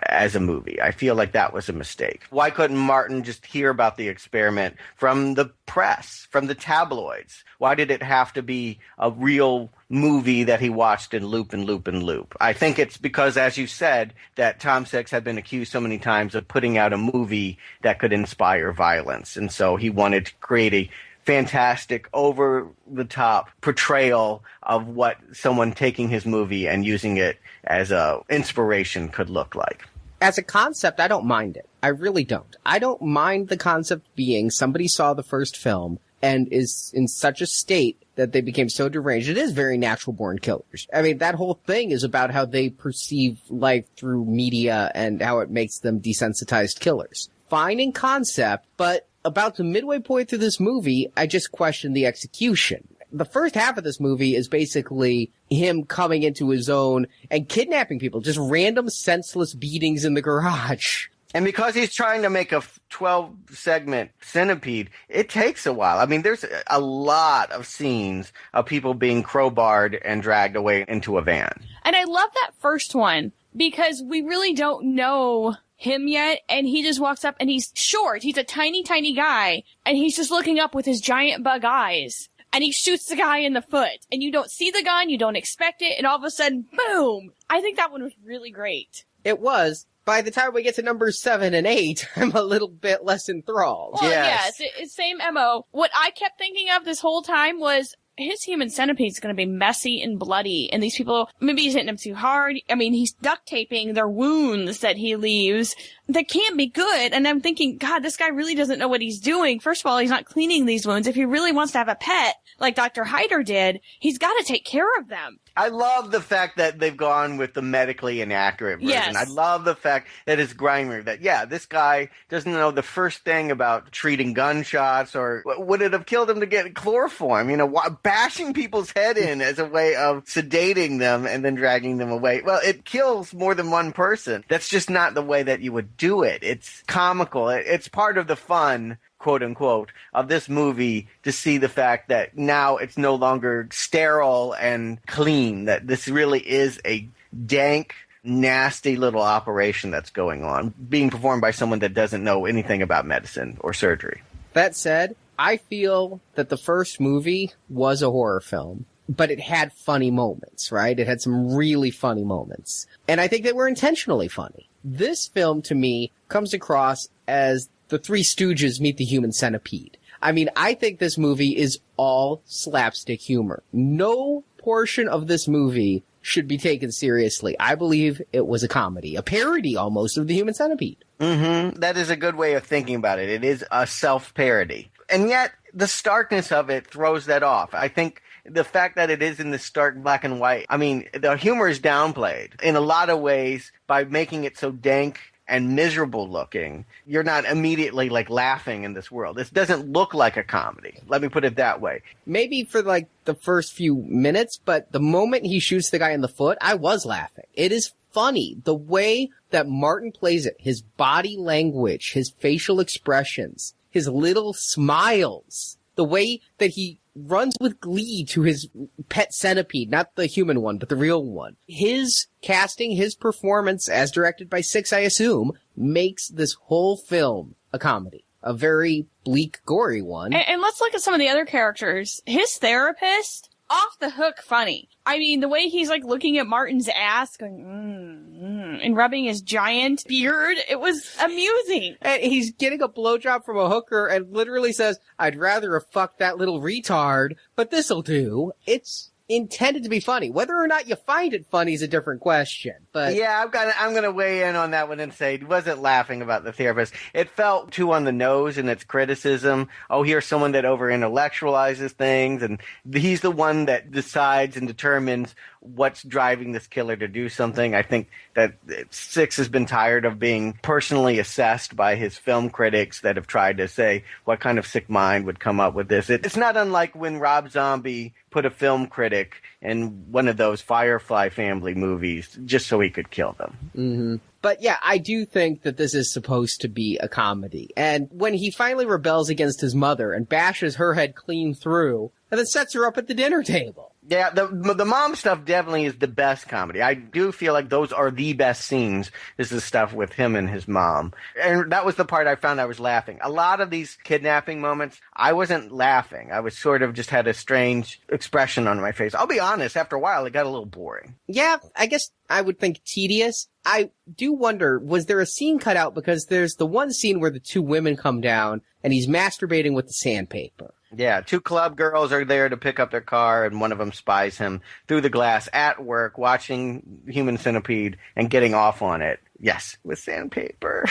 as a movie. I feel like that was a mistake. Why couldn't Martin just hear about the experiment from the press, from the tabloids? Why did it have to be a real movie that he watched in loop and loop and loop? I think it's because, as you said, that Tom Six had been accused so many times of putting out a movie that could inspire violence. And so he wanted to create a fantastic, over-the-top portrayal of what someone taking his movie and using it as a inspiration could look like. As a concept, I don't mind it. I really don't. I don't mind the concept being somebody saw the first film and is in such a state that they became so deranged. It is very natural-born killers. I mean, that whole thing is about how they perceive life through media and how it makes them desensitized killers. Fine in concept, but about the midway point through this movie, I just question the execution. The first half of this movie is basically him coming into his own and kidnapping people, just random senseless beatings in the garage. And because he's trying to make a 12-segment centipede, it takes a while. I mean, there's a lot of scenes of people being crowbarred and dragged away into a van. And I love that first one because we really don't know him yet, and he just walks up and he's short. He's a tiny, tiny guy, and he's just looking up with his giant bug eyes. And he shoots the guy in the foot. And you don't see the gun, you don't expect it, and all of a sudden, boom! I think that one was really great. It was. By the time we get to numbers 7 and 8, I'm a little bit less enthralled. Well, yes, it's same MO. What I kept thinking of this whole time was his human centipede is going to be messy and bloody, and these people, maybe he's hitting them too hard. I mean, he's duct taping their wounds that he leaves. That can't be good. And I'm thinking, God, this guy really doesn't know what he's doing. First of all, he's not cleaning these wounds. If he really wants to have a pet, like Dr. Hyder did, he's got to take care of them. I love the fact that they've gone with the medically inaccurate version. Yes. I love the fact that it's grimy, that, yeah, this guy doesn't know the first thing about treating gunshots, or would it have killed him to get chloroform? You know, bashing people's head in as a way of sedating them and then dragging them away. Well, it kills more than one person. That's just not the way that you would do it. It's comical. It's part of the fun, quote unquote, of this movie to see the fact that now it's no longer sterile and clean, that this really is a dank, nasty little operation that's going on, being performed by someone that doesn't know anything about medicine or surgery. That said, I feel that the first movie was a horror film, but it had funny moments, right? It had some really funny moments. And I think they were intentionally funny. This film, to me, comes across as the Three Stooges meet the Human Centipede. I mean, I think this movie is all slapstick humor. No portion of this movie should be taken seriously. I believe it was a comedy, a parody almost of the Human Centipede. Mm-hmm. That is a good way of thinking about it. It is a self-parody. And yet, the starkness of it throws that off. I think the fact that it is in the stark black and white, I mean, the humor is downplayed in a lot of ways by making it so dank and miserable looking. You're not immediately like laughing in this world. This doesn't look like a comedy. Let me put it that way. Maybe for like the first few minutes, but the moment he shoots the guy in the foot, I was laughing. It is funny. The way that Martin plays it, his body language, his facial expressions, his little smiles, the way that he runs with glee to his pet centipede, not the human one, but the real one. His casting, his performance, as directed by Six, I assume, makes this whole film a comedy. A very bleak, gory one. And let's look at some of the other characters. His therapist, off the hook funny. I mean, the way he's like looking at Martin's ass, going, and rubbing his giant beard, it was amusing. And he's getting a blowjob from a hooker and literally says, I'd rather have fucked that little retard, but this'll do. It's intended to be funny. Whether or not you find it funny is a different question. But yeah, I'm gonna weigh in on that one and say, wasn't laughing about the therapist. It felt too on the nose in its criticism. Oh, here's someone that over intellectualizes things, and he's the one that decides and determines what's driving this killer to do something. I think that Six has been tired of being personally assessed by his film critics that have tried to say what kind of sick mind would come up with this. It's not unlike when Rob Zombie put a film critic in one of those Firefly family movies just so he could kill them. Mm-hmm. But yeah, I do think that this is supposed to be a comedy. And when he finally rebels against his mother and bashes her head clean through, and then sets her up at the dinner table. Yeah, the mom stuff definitely is the best comedy. I do feel like those are the best scenes, is the stuff with him and his mom. And that was the part I found I was laughing. A lot of these kidnapping moments, I wasn't laughing. I was sort of just had a strange expression on my face. I'll be honest, after a while, it got a little boring. Yeah, I guess I would think tedious. I do wonder, was there a scene cut out? Because there's the one scene where the two women come down and he's masturbating with the sandpaper. Yeah, two club girls are there to pick up their car, and one of them spies him through the glass at work, watching Human Centipede and getting off on it. Yes, with sandpaper.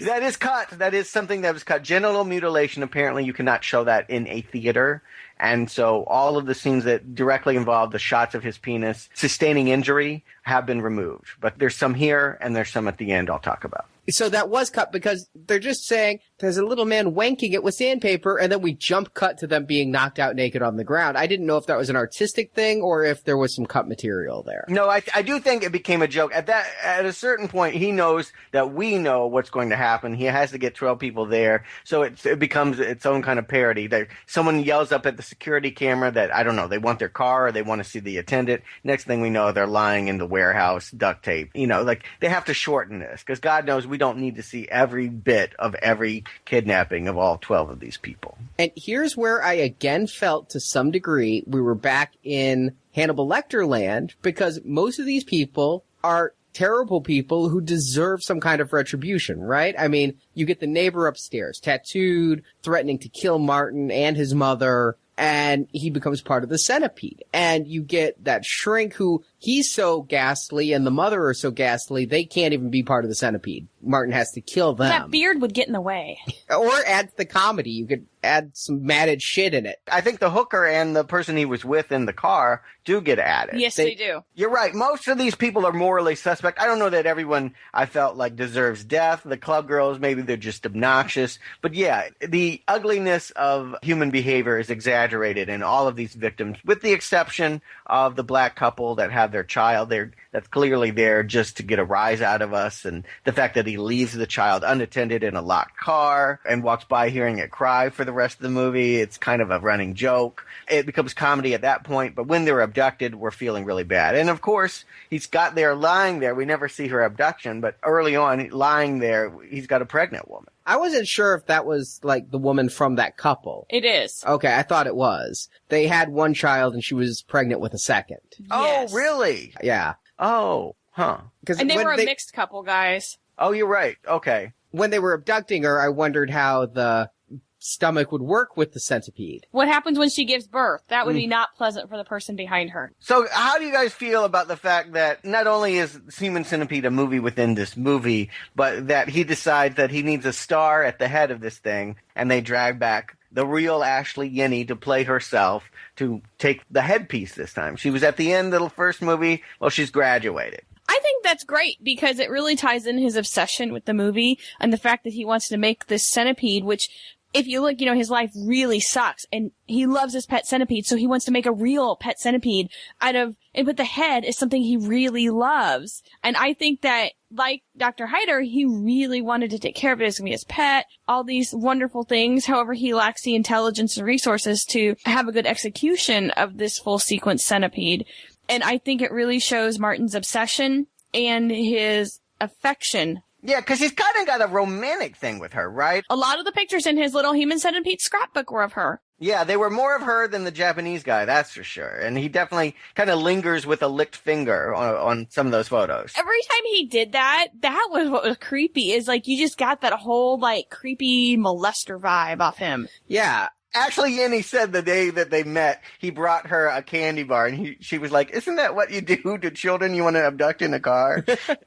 That is cut. That is something that was cut. Genital mutilation, apparently you cannot show that in a theater. And so all of the scenes that directly involve the shots of his penis sustaining injury have been removed. But there's some here and there's some at the end I'll talk about. So that was cut because they're just saying there's a little man wanking it with sandpaper, and then we jump cut to them being knocked out naked on the ground. I didn't know if that was an artistic thing or if there was some cut material there. No, I do think it became a joke. At a certain point, he knows that we know what's going to happen. He has to get 12 people there, so it becomes its own kind of parody. Someone yells up at the security camera that, I don't know, they want their car or they want to see the attendant. Next thing we know, they're lying in the warehouse, duct tape. Like they have to shorten this because God knows we don't need to see every bit of every kidnapping of all 12 of these people. And here's where I again felt to some degree we were back in Hannibal Lecter land, because most of these people are terrible people who deserve some kind of retribution, right? I mean, you get the neighbor upstairs, tattooed, threatening to kill Martin and his mother, and he becomes part of the Centipede. And you get that shrink who, he's so ghastly and the mother are so ghastly, they can't even be part of the Centipede. Martin has to kill them. That beard would get in the way. Or add to the comedy. You could add some matted shit in it. I think the hooker and the person he was with in the car do get added. Yes, they do. You're right. Most of these people are morally suspect. I don't know that everyone I felt like deserves death. The club girls, maybe they're just obnoxious. But yeah, the ugliness of human behavior is exaggerated in all of these victims, with the exception of the black couple that have their child there. That's clearly there just to get a rise out of us. And the fact that he leaves the child unattended in a locked car and walks by hearing it cry for the rest of the movie. It's kind of a running joke. It becomes comedy at that point. But when they're abducted, we're feeling really bad. And of course, he's got there lying there. We never see her abduction. But early on, lying there, he's got a pregnant woman. I wasn't sure if that was, like, the woman from that couple. It is. Okay, I thought it was. They had one child and she was pregnant with a second. Yes. Oh, really? Yeah. Oh, huh. And they were a mixed couple, guys. Oh, you're right. Okay. When they were abducting her, I wondered how the stomach would work with the centipede. What happens when she gives birth? That would be not pleasant for the person behind her. So how do you guys feel about the fact that not only is Human Centipede a movie within this movie, but that he decides that he needs a star at the head of this thing, and they drag back the real Ashley Yenny to play herself to take the headpiece this time? She was at the end of the first movie. Well, she's graduated. I think that's great because it really ties in his obsession with the movie and the fact that he wants to make this centipede, which, if you look, his life really sucks and he loves his pet centipede. So he wants to make a real pet centipede but the head is something he really loves. And I think that, like Dr. Hyder, he really wanted to take care of it. It's going to be his pet, all these wonderful things. However, he lacks the intelligence and resources to have a good execution of this full sequence centipede. And I think it really shows Martin's obsession and his affection. Yeah, because he's kind of got a romantic thing with her, right? A lot of the pictures in his little Human Centipede scrapbook were of her. Yeah, they were more of her than the Japanese guy, that's for sure. And he definitely kind of lingers with a licked finger on some of those photos. Every time he did that was what was creepy, is like you just got that whole like creepy molester vibe off him. Yeah. Actually, Yenny said the day that they met, he brought her a candy bar, and she was like, "Isn't that what you do to children you want to abduct in a car?"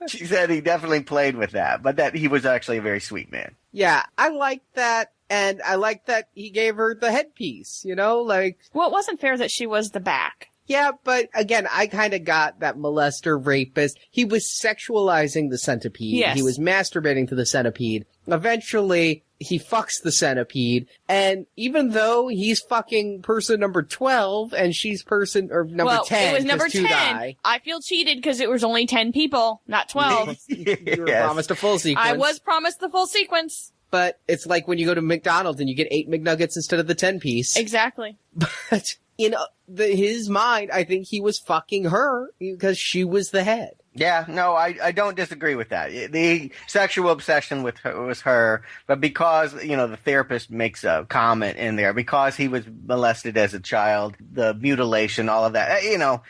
She said he definitely played with that, but that he was actually a very sweet man. Yeah, I like that, and I like that he gave her the headpiece, Well, it wasn't fair that she was the back. Yeah, but again, I kind of got that molester, rapist. He was sexualizing the centipede. Yes. He was masturbating to the centipede. Eventually, he fucks the centipede, and even though he's fucking person number 12 and she's number 10, it was number 10. Die. I feel cheated because it was only 10 people, not 12. You were promised a full sequence. I was promised the full sequence. But it's like when you go to McDonald's and you get 8 McNuggets instead of the 10 piece. Exactly. But in his mind, I think he was fucking her because she was the head. Yeah, no, I don't disagree with that. The sexual obsession with her was her, but because, the therapist makes a comment in there, because he was molested as a child, the mutilation, all of that,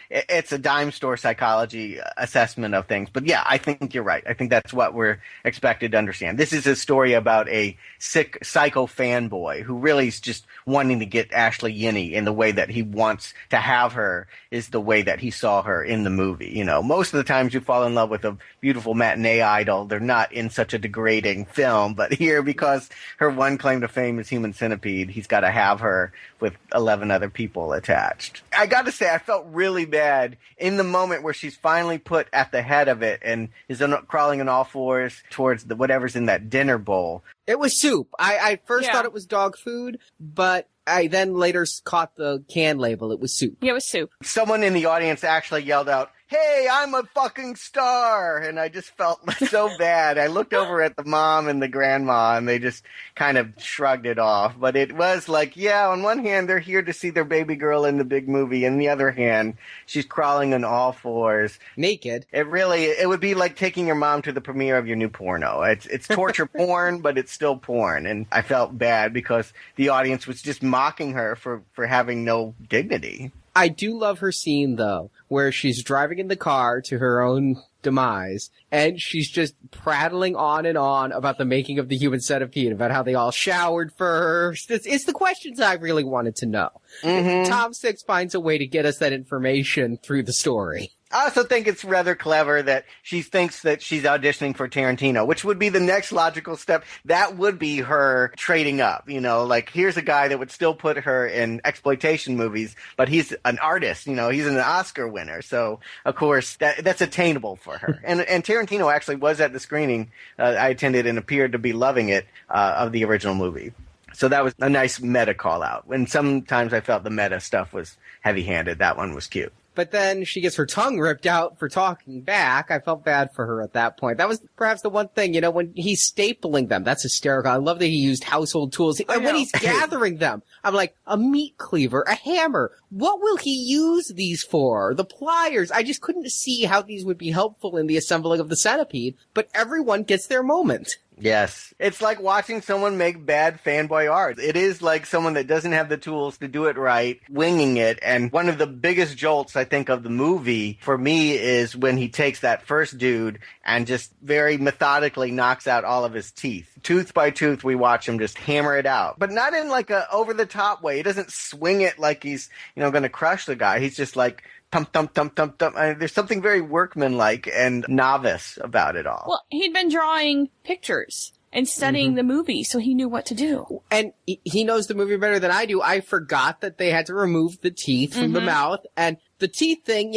it's a dime store psychology assessment of things. But yeah, I think you're right. I think that's what we're expected to understand. This is a story about a sick psycho fanboy who really is just wanting to get Ashley Yenny in the way that he wants to have her is the way that he saw her in the movie. Most of the times you fall in love with a beautiful matinee idol, they're not in such a degrading film. But here, because her one claim to fame is Human Centipede, he's got to have her with 11 other people attached. I got to say, I felt really bad in the moment where she's finally put at the head of it and is crawling on all fours towards whatever's in that dinner bowl. It was soup. I first thought it was dog food, but I then later caught the can label. It was soup. Yeah, it was soup. Someone in the audience actually yelled out, "Hey, I'm a fucking star!" And I just felt so bad. I looked over at the mom and the grandma, and they just kind of shrugged it off. But it was like, yeah, on one hand, they're here to see their baby girl in the big movie. On the other hand, she's crawling on all fours. Naked. It would be like taking your mom to the premiere of your new porno. It's torture porn, but it's still porn. And I felt bad because the audience was just mocking her for having no dignity. I do love her scene, though, where she's driving in the car to her own demise, and she's just prattling on and on about the making of the Human Centipede, about how they all showered first. It's the questions I really wanted to know. Mm-hmm. Tom Six finds a way to get us that information through the story. I also think it's rather clever that she thinks that she's auditioning for Tarantino, which would be the next logical step. That would be her trading up, like here's a guy that would still put her in exploitation movies, but he's an artist, he's an Oscar winner. So, of course, that's attainable for her. And Tarantino actually was at the screening I attended and appeared to be loving it of the original movie. So that was a nice meta call out. And sometimes I felt the meta stuff was heavy-handed. That one was cute. But then she gets her tongue ripped out for talking back. I felt bad for her at that point. That was perhaps the one thing, when he's stapling them. That's hysterical. I love that he used household tools. And when he's gathering them, I'm like, a meat cleaver, a hammer. What will he use these for? The pliers. I just couldn't see how these would be helpful in the assembling of the centipede. But everyone gets their moment. Yes. It's like watching someone make bad fanboy art. It is like someone that doesn't have the tools to do it right, winging it. And one of the biggest jolts, I think, of the movie for me is when he takes that first dude and just very methodically knocks out all of his teeth. Tooth by tooth, we watch him just hammer it out. But not in like a over-the-top way. He doesn't swing it like he's, going to crush the guy. He's just like, thump, thump, thump, thump, thump. There's something very workmanlike and novice about it all. Well, he'd been drawing pictures and studying the movie, so he knew what to do. And he knows the movie better than I do. I forgot that they had to remove the teeth from the mouth. And the teeth thing,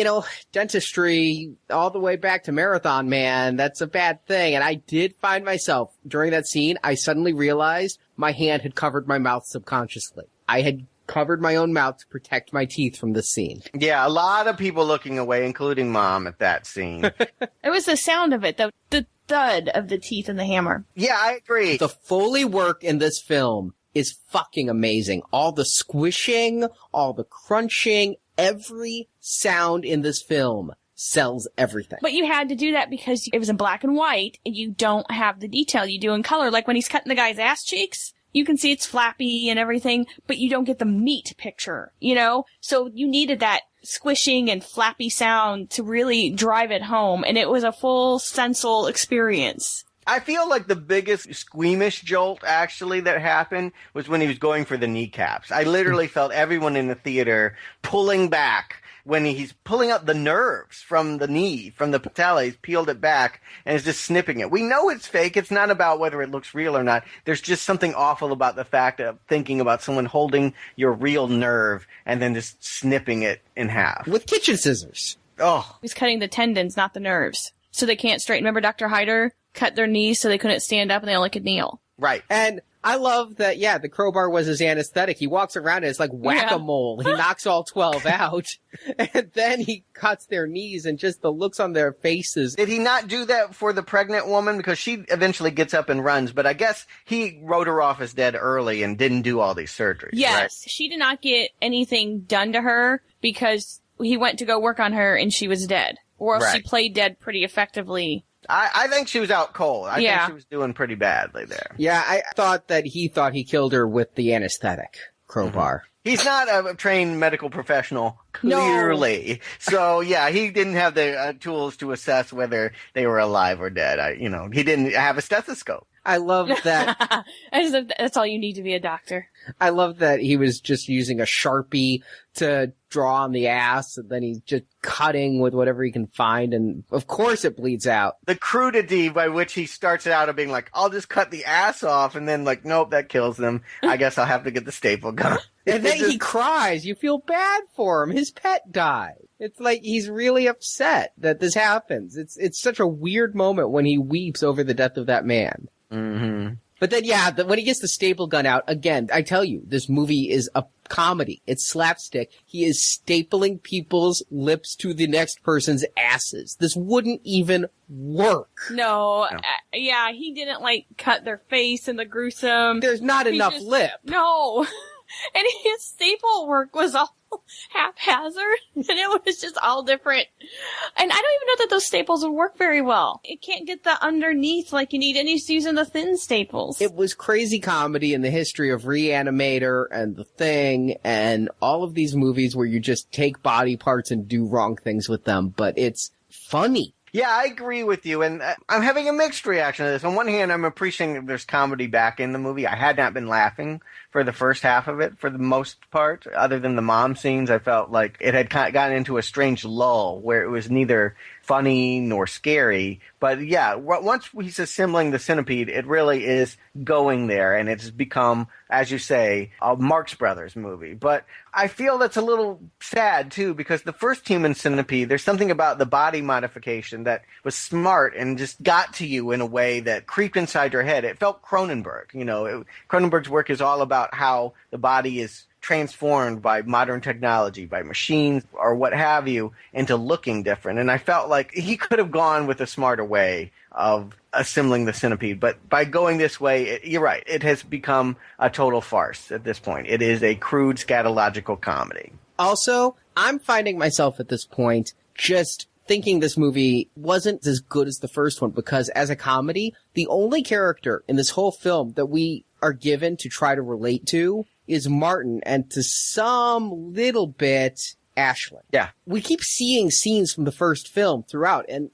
dentistry all the way back to Marathon Man, that's a bad thing. And I did find myself, during that scene, I suddenly realized my hand had covered my mouth subconsciously. I had covered my own mouth to protect my teeth from this scene. Yeah, a lot of people looking away, including Mom at that scene. It was the sound of it, the thud of the teeth and the hammer. Yeah, I agree. The Foley work in this film is fucking amazing. All the squishing, all the crunching, every sound in this film sells everything. But you had to do that because it was in black and white, and you don't have the detail you do in color. Like when he's cutting the guy's ass cheeks, you can see it's flappy and everything, but you don't get the meat picture, So you needed that squishing and flappy sound to really drive it home, and it was a full sensal experience. I feel like the biggest squeamish jolt, actually, that happened was when he was going for the kneecaps. I literally felt everyone in the theater pulling back when he's pulling out the nerves from the knee, from the patella. He's peeled it back and is just snipping it. We know it's fake. It's not about whether it looks real or not. There's just something awful about the fact of thinking about someone holding your real nerve and then just snipping it in half. With kitchen scissors. Oh. He's cutting the tendons, not the nerves. So they can't straighten. Remember Dr. Hyder cut their knees so they couldn't stand up and they only could kneel. Right. And I love that, the crowbar was his anesthetic. He walks around and it's like whack-a-mole. He knocks all 12 out, and then he cuts their knees, and just the looks on their faces. Did he not do that for the pregnant woman? Because she eventually gets up and runs, but I guess he wrote her off as dead early and didn't do all these surgeries, Yes, right? She did not get anything done to her because he went to go work on her and she was dead. Or else she played dead pretty effectively. I think she was out cold. I think she was doing pretty badly there. Yeah, I thought that he killed her with the anesthetic crowbar. He's not a trained medical professional, clearly. No. So, he didn't have the tools to assess whether they were alive or dead. He didn't have a stethoscope. I love that. That's all you need to be a doctor. I love that he was just using a Sharpie to draw on the ass, and then he's just cutting with whatever he can find, and of course it bleeds out. The crudity by which he starts out of being like, I'll just cut the ass off, and then like, nope, that kills them. I guess I'll have to get the staple gun. And then he cries. You feel bad for him. His pet died. It's like he's really upset that this happens. It's such a weird moment when he weeps over the death of that man. Mm-hmm. But then, when he gets the staple gun out, again, I tell you, this movie is a comedy. It's slapstick. He is stapling people's lips to the next person's asses. This wouldn't even work. No. He didn't, cut their face in the gruesome. There's not enough lip. No. And his staple work was all haphazard, and it was just all different. And I don't even know that those staples would work very well. It can't get the underneath like you need, and he's using the thin staples. It was crazy comedy in the history of Reanimator and The Thing and all of these movies where you just take body parts and do wrong things with them, but it's funny. Yeah, I agree with you, and I'm having a mixed reaction to this. On one hand, I'm appreciating that there's comedy back in the movie. I had not been laughing for the first half of it, for the most part. Other than the mom scenes, I felt like it had kind of gotten into a strange lull where it was neither funny nor scary. But yeah, once he's assembling the centipede, it really is going there, and it's become, as you say, a Marx Brothers movie. But I feel that's a little sad, too, because the first Human Centipede, there's something about the body modification that was smart and just got to you in a way that creeped inside your head. It felt Cronenberg. Cronenberg's work is all about how the body is transformed by modern technology, by machines or what have you, into looking different. And I felt like he could have gone with a smarter way of assembling the centipede. But by going this way, you're right, it has become a total farce at this point. It is a crude scatological comedy. Also, I'm finding myself at this point just thinking this movie wasn't as good as the first one, because as a comedy, the only character in this whole film that we are given to try to relate to is Martin, and to some little bit, Ashlyn. Yeah. We keep seeing scenes from the first film throughout, and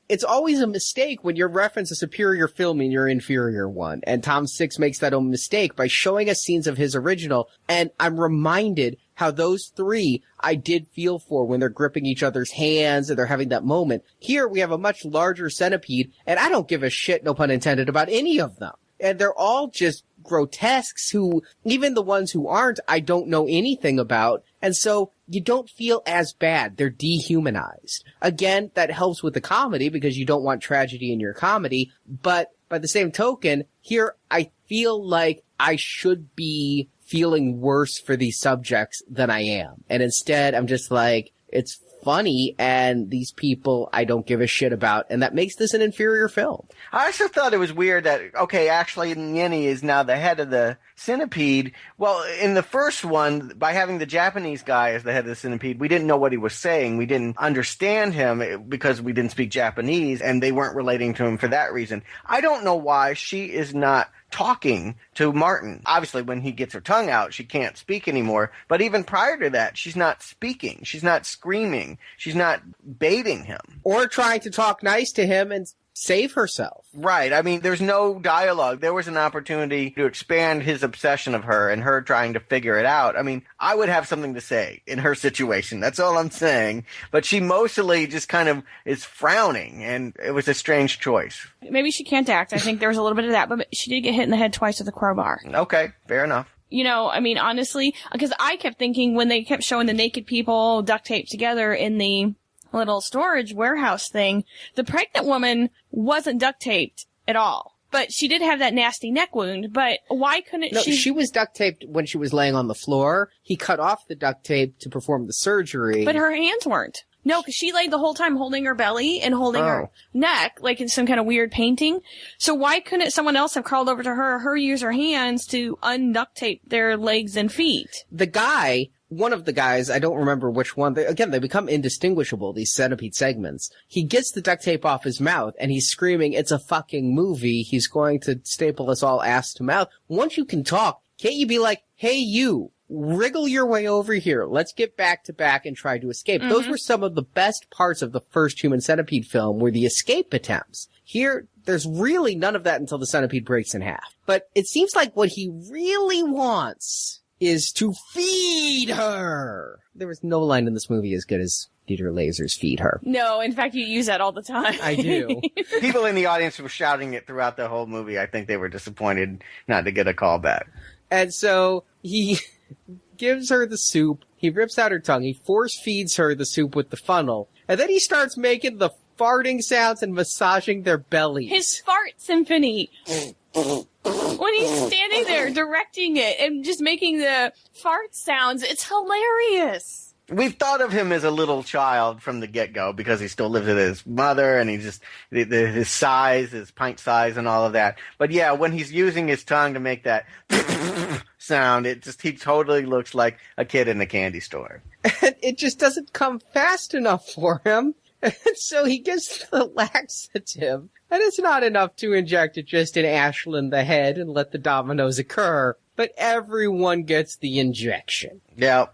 it's always a mistake when you reference a superior film in your inferior one. And Tom Six makes that own mistake by showing us scenes of his original. And I'm reminded how those three I did feel for when they're gripping each other's hands and they're having that moment. Here we have a much larger centipede, and I don't give a shit, no pun intended, about any of them. And they're all just grotesques who, even the ones who aren't, I don't know anything about. And so you don't feel as bad. They're dehumanized. Again, that helps with the comedy because you don't want tragedy in your comedy. But by the same token, here I feel like I should be feeling worse for these subjects than I am. And instead, I'm just like, it's funny, and these people I don't give a shit about, and that makes this an inferior film. I also thought it was weird that, Ashley Yenny is now the head of the centipede. Well, in the first one, by having the Japanese guy as the head of the centipede, we didn't know what he was saying. We didn't understand him because we didn't speak Japanese, and they weren't relating to him for that reason. I don't know why she is not talking to Martin. Obviously, when he gets her tongue out, she can't speak anymore. But even prior to that, she's not speaking. She's not screaming. She's not baiting him. Or trying to talk nice to him and save herself. Right. I mean, there's no dialogue. There was an opportunity to expand his obsession of her and her trying to figure it out. I mean, I would have something to say in her situation. That's all I'm saying. But she mostly just kind of is frowning, and it was a strange choice. Maybe she can't act. I think there was a little bit of that, but she did get hit in the head twice with a crowbar. Okay, fair enough. Honestly, because I kept thinking when they kept showing the naked people duct taped together in the little storage warehouse thing, the pregnant woman wasn't duct taped at all. But she did have that nasty neck wound, but why couldn't she? She was duct taped when she was laying on the floor. He cut off the duct tape to perform the surgery. But her hands weren't. No, because she laid the whole time holding her belly and holding her neck, like in some kind of weird painting. So why couldn't someone else have crawled over to her use her hands to unduct tape their legs and feet? The guy, one of the guys, I don't remember which one, they become indistinguishable, these centipede segments. He gets the duct tape off his mouth, and he's screaming, it's a fucking movie, he's going to staple us all ass to mouth. Once you can talk, can't you be like, hey you, wriggle your way over here. Let's get back to back and try to escape. Those were some of the best parts of the first Human Centipede film, were the escape attempts. Here, there's really none of that until the centipede breaks in half. But it seems like what he really wants is to feed her. There was no line in this movie as good as Dieter Laser's feed her. No, in fact, you use that all the time. I do. People in the audience were shouting it throughout the whole movie. I think they were disappointed not to get a call back. And so he gives her the soup. He rips out her tongue. He force feeds her the soup with the funnel. And then he starts making the farting sounds and massaging their bellies. His fart symphony. When he's standing there directing it and just making the fart sounds, it's hilarious. We've thought of him as a little child from the get-go because he still lives with his mother and he's just his size, his pint size and all of that. But yeah, when he's using his tongue to make that sound, he totally looks like a kid in a candy store. And it just doesn't come fast enough for him. And so he gets the laxative, and it's not enough to inject it just in Ashland the head and let the dominoes occur. But everyone gets the injection. Yeah.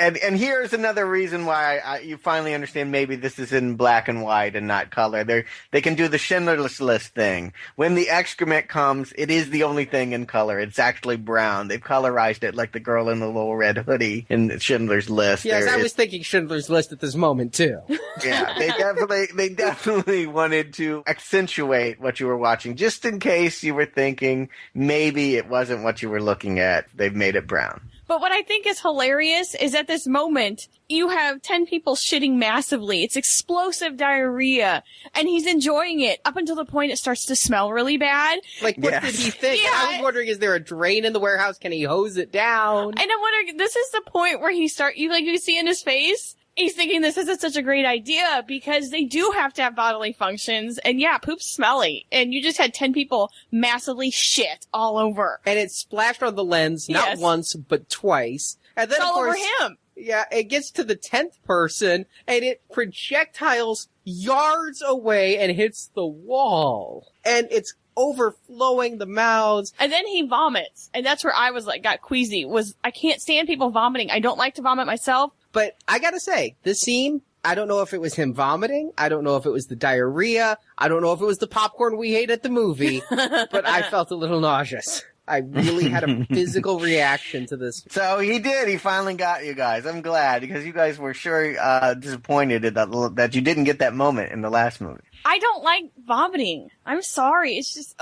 And here's another reason why you finally understand maybe this is in black and white and not color. They can do the Schindler's List thing. When the excrement comes, it is the only thing in color. It's actually brown. They've colorized it like the girl in the little red hoodie in Schindler's List. Yes, I was thinking Schindler's List at this moment, too. Yeah, they definitely wanted to accentuate what you were watching. Just in case you were thinking maybe it wasn't what you were looking at, they've made it brown. But what I think is hilarious is at this moment, you have 10 people shitting massively. It's explosive diarrhea. And he's enjoying it up until the point it starts to smell really bad. Like, what did he think? Yeah. I was wondering, is there a drain in the warehouse? Can he hose it down? And I'm wondering, this is the point where you see in his face, he's thinking this isn't such a great idea because they do have to have bodily functions. And yeah, poop's smelly. And you just had 10 people massively shit all over. And it splashed on the lens, not once, but twice. And then, it's of all course, over him. Yeah, it gets to the 10th person, and it projectiles yards away and hits the wall. And it's overflowing the mouths. And then he vomits. And that's where I was like, got queasy. I can't stand people vomiting. I don't like to vomit myself. But I gotta say, this scene, I don't know if it was him vomiting. I don't know if it was the diarrhea. I don't know if it was the popcorn we ate at the movie. But I felt a little nauseous. I really had a physical reaction to this. So he did. He finally got you guys. I'm glad because you guys were sure disappointed that you didn't get that moment in the last movie. I don't like vomiting. I'm sorry. It's just,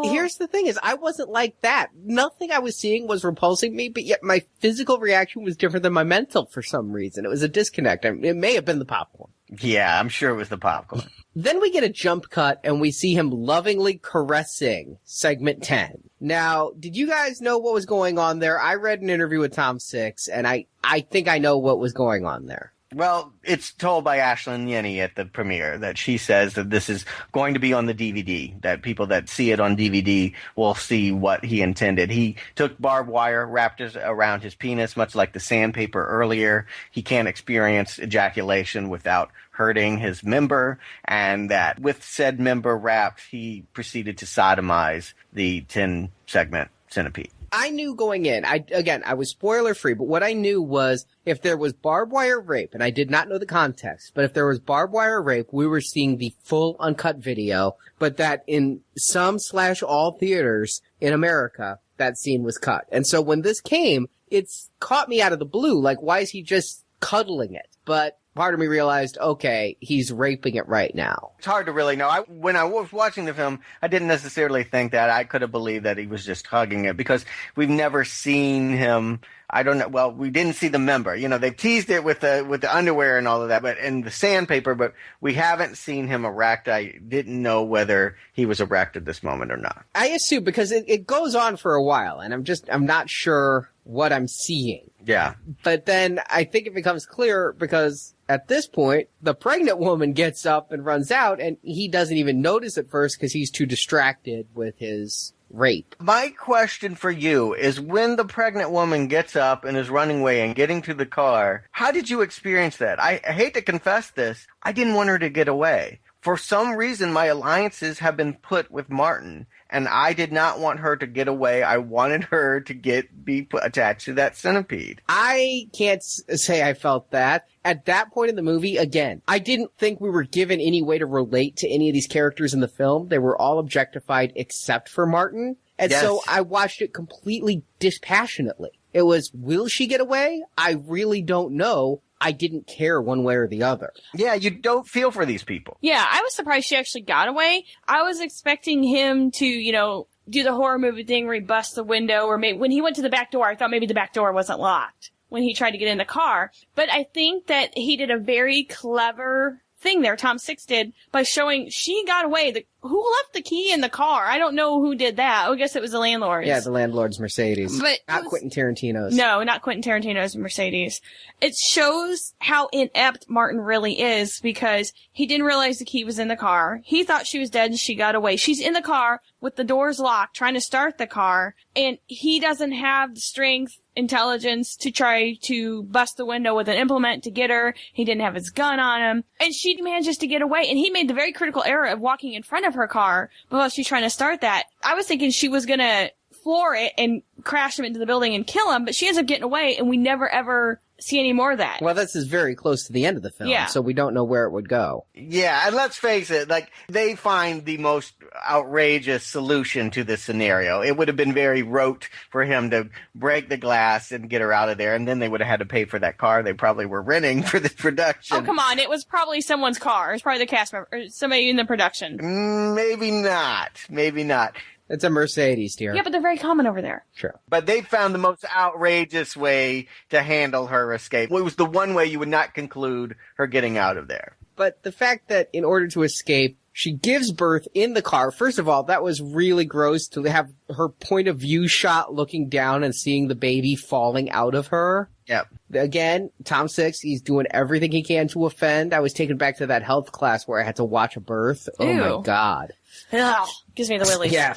Here's the thing is, I wasn't like that. Nothing I was seeing was repulsing me, but yet my physical reaction was different than my mental for some reason. It was a disconnect. It may have been the popcorn. Yeah, I'm sure it was the popcorn. Then we get a jump cut and we see him lovingly caressing segment 10. Now, did you guys know what was going on there? I read an interview with Tom Six and I think I know what was going on there. Well, it's told by Ashlyn Yenny at the premiere that she says that this is going to be on the DVD, that people that see it on DVD will see what he intended. He took barbed wire, wrapped it around his penis, much like the sandpaper earlier. He can't experience ejaculation without hurting his member, and that with said member wrapped, he proceeded to sodomize the 10-segment centipede. I knew going in, I was spoiler free, but what I knew was if there was barbed wire rape, and I did not know the context, but if there was barbed wire rape, we were seeing the full uncut video, but that in some/all theaters in America, that scene was cut. And so when this came, it's caught me out of the blue. Like, why is he just cuddling it? But part of me realized, okay, he's raping it right now. It's hard to really know. When I was watching the film, I didn't necessarily think that. I could have believed that he was just hugging it because we've never seen him. I don't know. Well, we didn't see the member. You know, they teased it with the underwear and all of that, but and the sandpaper, but we haven't seen him erect. I didn't know whether he was erect at this moment or not. I assume because it goes on for a while, and I'm not sure what I'm seeing. Yeah. But then I think it becomes clear because at this point, the pregnant woman gets up and runs out, and he doesn't even notice at first because he's too distracted with his rape. My question for you is when the pregnant woman gets up and is running away and getting to the car, how did you experience that? I hate to confess this. I didn't want her to get away. For some reason, my alliances have been put with Martin. and I did not want her to get away. I wanted her to be attached to that centipede. I can't say I felt that. At that point in the movie, again, I didn't think we were given any way to relate to any of these characters in the film. They were all objectified except for Martin. And so I watched it completely dispassionately. It was, will she get away? I really don't know. I didn't care one way or the other. Yeah, you don't feel for these people. Yeah, I was surprised she actually got away. I was expecting him to, do the horror movie thing where he busts the window, or maybe when he went to the back door, I thought maybe the back door wasn't locked when he tried to get in the car. But I think that he did a very clever thing there, Tom Six did, by showing she got away. Who left the key in the car? I don't know who did that. I guess it was the landlord's. Yeah, the landlord's Mercedes. But not Quentin Tarantino's. No, not Quentin Tarantino's Mercedes. It shows how inept Martin really is, because he didn't realize the key was in the car. He thought she was dead and she got away. She's in the car with the doors locked, trying to start the car, and he doesn't have the strength, intelligence to try to bust the window with an implement to get her. He didn't have his gun on him, and she manages to get away, and he made the very critical error of walking in front of her car while she's trying to start that. I was thinking she was gonna floor it and crash him into the building and kill him, but she ends up getting away, and we never ever see any more of that. Well, this is very close to the end of the film, so we don't know where it would go. Yeah, and let's face it, they find the most outrageous solution to this scenario. It would have been very rote for him to break the glass and get her out of there, and then they would have had to pay for that car they probably were renting for this production. Oh, come on. It was probably someone's car. It was probably the cast member, or somebody in the production. Maybe not. Maybe not. It's a Mercedes, dear. Yeah, but they're very common over there. Sure. But they found the most outrageous way to handle her escape. It was the one way you would not conclude her getting out of there. But the fact that in order to escape, she gives birth in the car. First of all, that was really gross to have her point of view shot looking down and seeing the baby falling out of her. Yep. Again, Tom Six, he's doing everything he can to offend. I was taken back to that health class where I had to watch a birth. Ew. Oh my God. Ugh, gives me the willies. Yeah,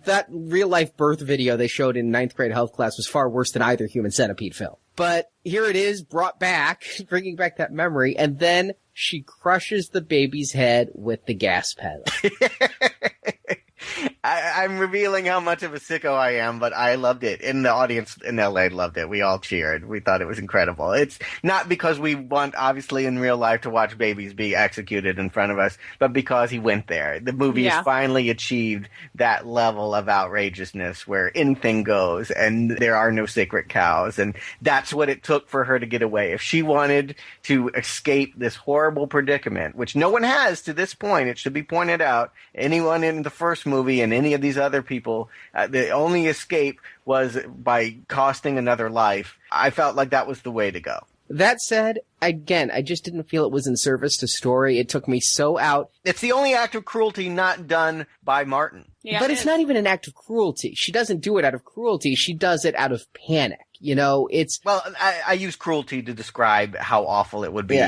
that real-life birth video they showed in 9th grade health class was far worse than either Human Centipede film. But here it is, brought back, bringing back that memory, and then she crushes the baby's head with the gas pedal. I'm revealing how much of a sicko I am, but I loved it. And the audience in LA loved it. We all cheered. We thought it was incredible. It's not because we want, obviously, in real life to watch babies be executed in front of us, but because he went there. The movie has finally achieved that level of outrageousness where anything goes and there are no sacred cows. And that's what it took for her to get away. If she wanted to escape this horrible predicament, which no one has to this point, it should be pointed out, anyone in the first movie and any of these other people, the only escape was by costing another life. I felt like that was the way to go. That said, again, I just didn't feel it was in service to story. It took me so out. It's the only act of cruelty not done by Martin. Yeah, but it's not even an act of cruelty. She doesn't do it out of cruelty. She does it out of panic. It's... Well, I use cruelty to describe how awful it would be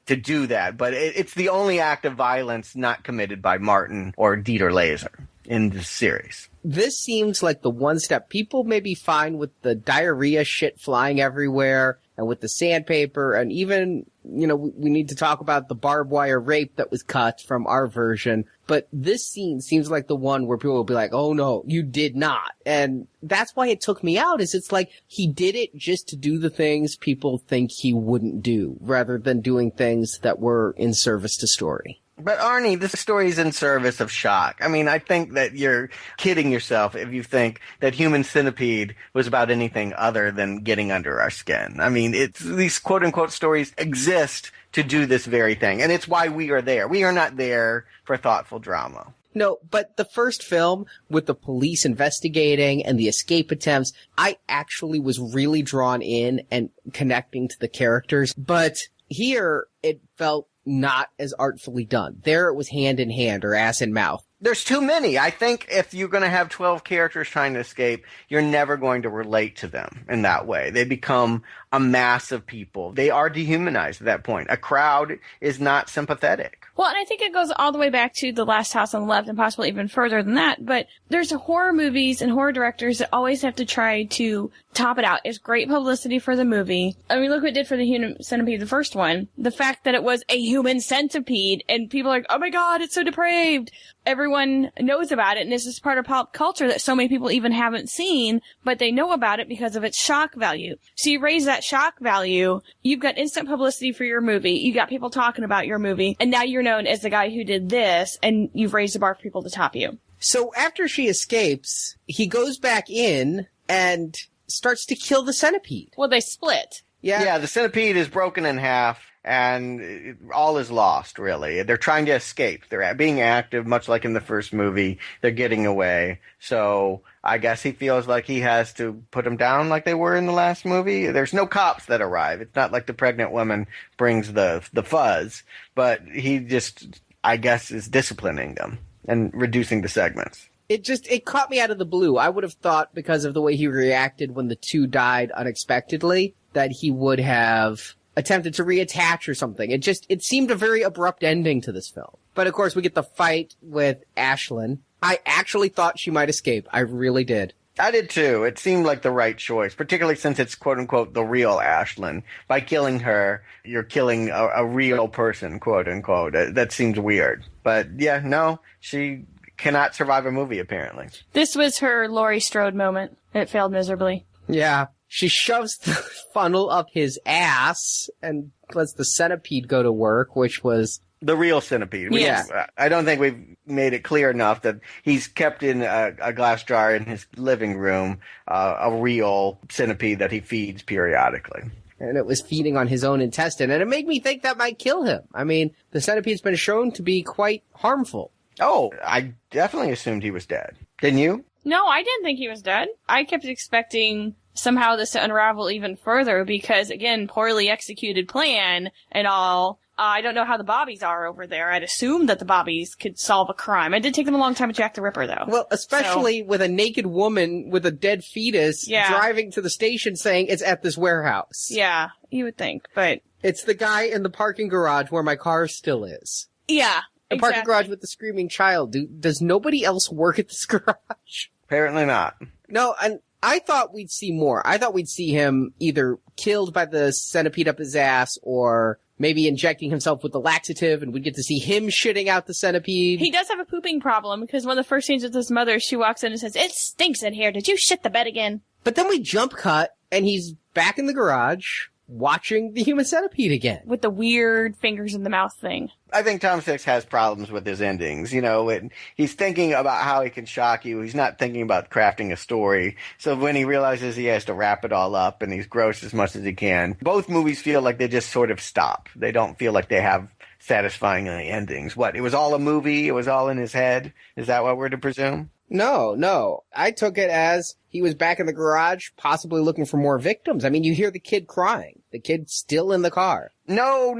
to do that, but it's the only act of violence not committed by Martin or Dieter Laser in the series. This seems like the one step. People may be fine with the diarrhea shit flying everywhere and with the sandpaper, and even, we need to talk about the barbed wire rape that was cut from our version. But this scene seems like the one where people will be like, oh no, you did not. And that's why it took me out, is it's like he did it just to do the things people think he wouldn't do, rather than doing things that were in service to story. But Arnie, this story is in service of shock. I mean, I think that you're kidding yourself if you think that Human Centipede was about anything other than getting under our skin. I mean, these quote-unquote stories exist to do this very thing, and it's why we are there. We are not there for thoughtful drama. No, but the first film with the police investigating and the escape attempts, I actually was really drawn in and connecting to the characters. But here, it felt not as artfully done. There it was hand in hand or ass in mouth. There's too many. I think if you're going to have 12 characters trying to escape, you're never going to relate to them in that way. They become a mass of people. They are dehumanized at that point. A crowd is not sympathetic. Well, and I think it goes all the way back to The Last House on the Left and possibly even further than that. But there's horror movies and horror directors that always have to try to top it out. It's great publicity for the movie. I mean, look what it did for the Human Centipede, the first one. The fact that it was a human centipede and people are like, oh my God, it's so depraved. Everyone everyone knows about it, and this is part of pop culture that so many people even haven't seen, but they know about it because of its shock value. So you raise that shock value, you've got instant publicity for your movie, you got people talking about your movie, and now you're known as the guy who did this, and you've raised the bar for people to top you. So after she escapes, he goes back in and starts to kill the centipede. Well, they split. Yeah, the centipede is broken in half, and all is lost, really. They're trying to escape. They're being active, much like in the first movie. They're getting away. So I guess he feels like he has to put them down like they were in the last movie. There's no cops that arrive. It's not like the pregnant woman brings the fuzz, but he just, I guess, is disciplining them and reducing the segments. It caught me out of the blue. I would have thought, because of the way he reacted when the two died unexpectedly, that he would have attempted to reattach or something. It seemed a very abrupt ending to this film. But of course we get the fight with Ashlyn. I actually thought she might escape. I really did. I did too. It seemed like the right choice, particularly since it's quote unquote the real Ashlyn. By killing her, you're killing a real person, quote unquote. That seems weird. But yeah, no, she cannot survive a movie apparently. This was her Laurie Strode moment. It failed miserably. Yeah. She shoves the funnel up his ass and lets the centipede go to work, which was the real centipede. Yes. I don't think we've made it clear enough that he's kept in a glass jar in his living room, a real centipede that he feeds periodically. And it was feeding on his own intestine, and it made me think that might kill him. I mean, the centipede's been shown to be quite harmful. Oh, I definitely assumed he was dead. Didn't you? No, I didn't think he was dead. I kept expecting somehow this to unravel even further because, again, poorly executed plan and all. I don't know how the Bobbies are over there. I'd assume that the Bobbies could solve a crime. It did take them a long time to Jack the Ripper, though. Well, especially with a naked woman with a dead fetus driving to the station saying it's at this warehouse. Yeah, you would think, but... It's the guy in the parking garage where my car still is. Yeah, The parking garage with the screaming child. Does nobody else work at this garage? Apparently not. No, and I thought we'd see more. I thought we'd see him either killed by the centipede up his ass or maybe injecting himself with the laxative, and we'd get to see him shitting out the centipede. He does have a pooping problem because one of the first scenes with his mother, she walks in and says, "It stinks in here. Did you shit the bed again?" But then we jump cut, and he's back in the garage watching the Human Centipede again. With the weird fingers in the mouth thing. I think Tom Six has problems with his endings. You know, he's thinking about how he can shock you. He's not thinking about crafting a story. So when he realizes he has to wrap it all up and he's gross as much as he can, both movies feel like they just sort of stop. They don't feel like they have satisfying endings. What, it was all a movie? It was all in his head? Is that what we're to presume? No. I took it as he was back in the garage, possibly looking for more victims. I mean, you hear the kid crying. The kid's still in the car. No,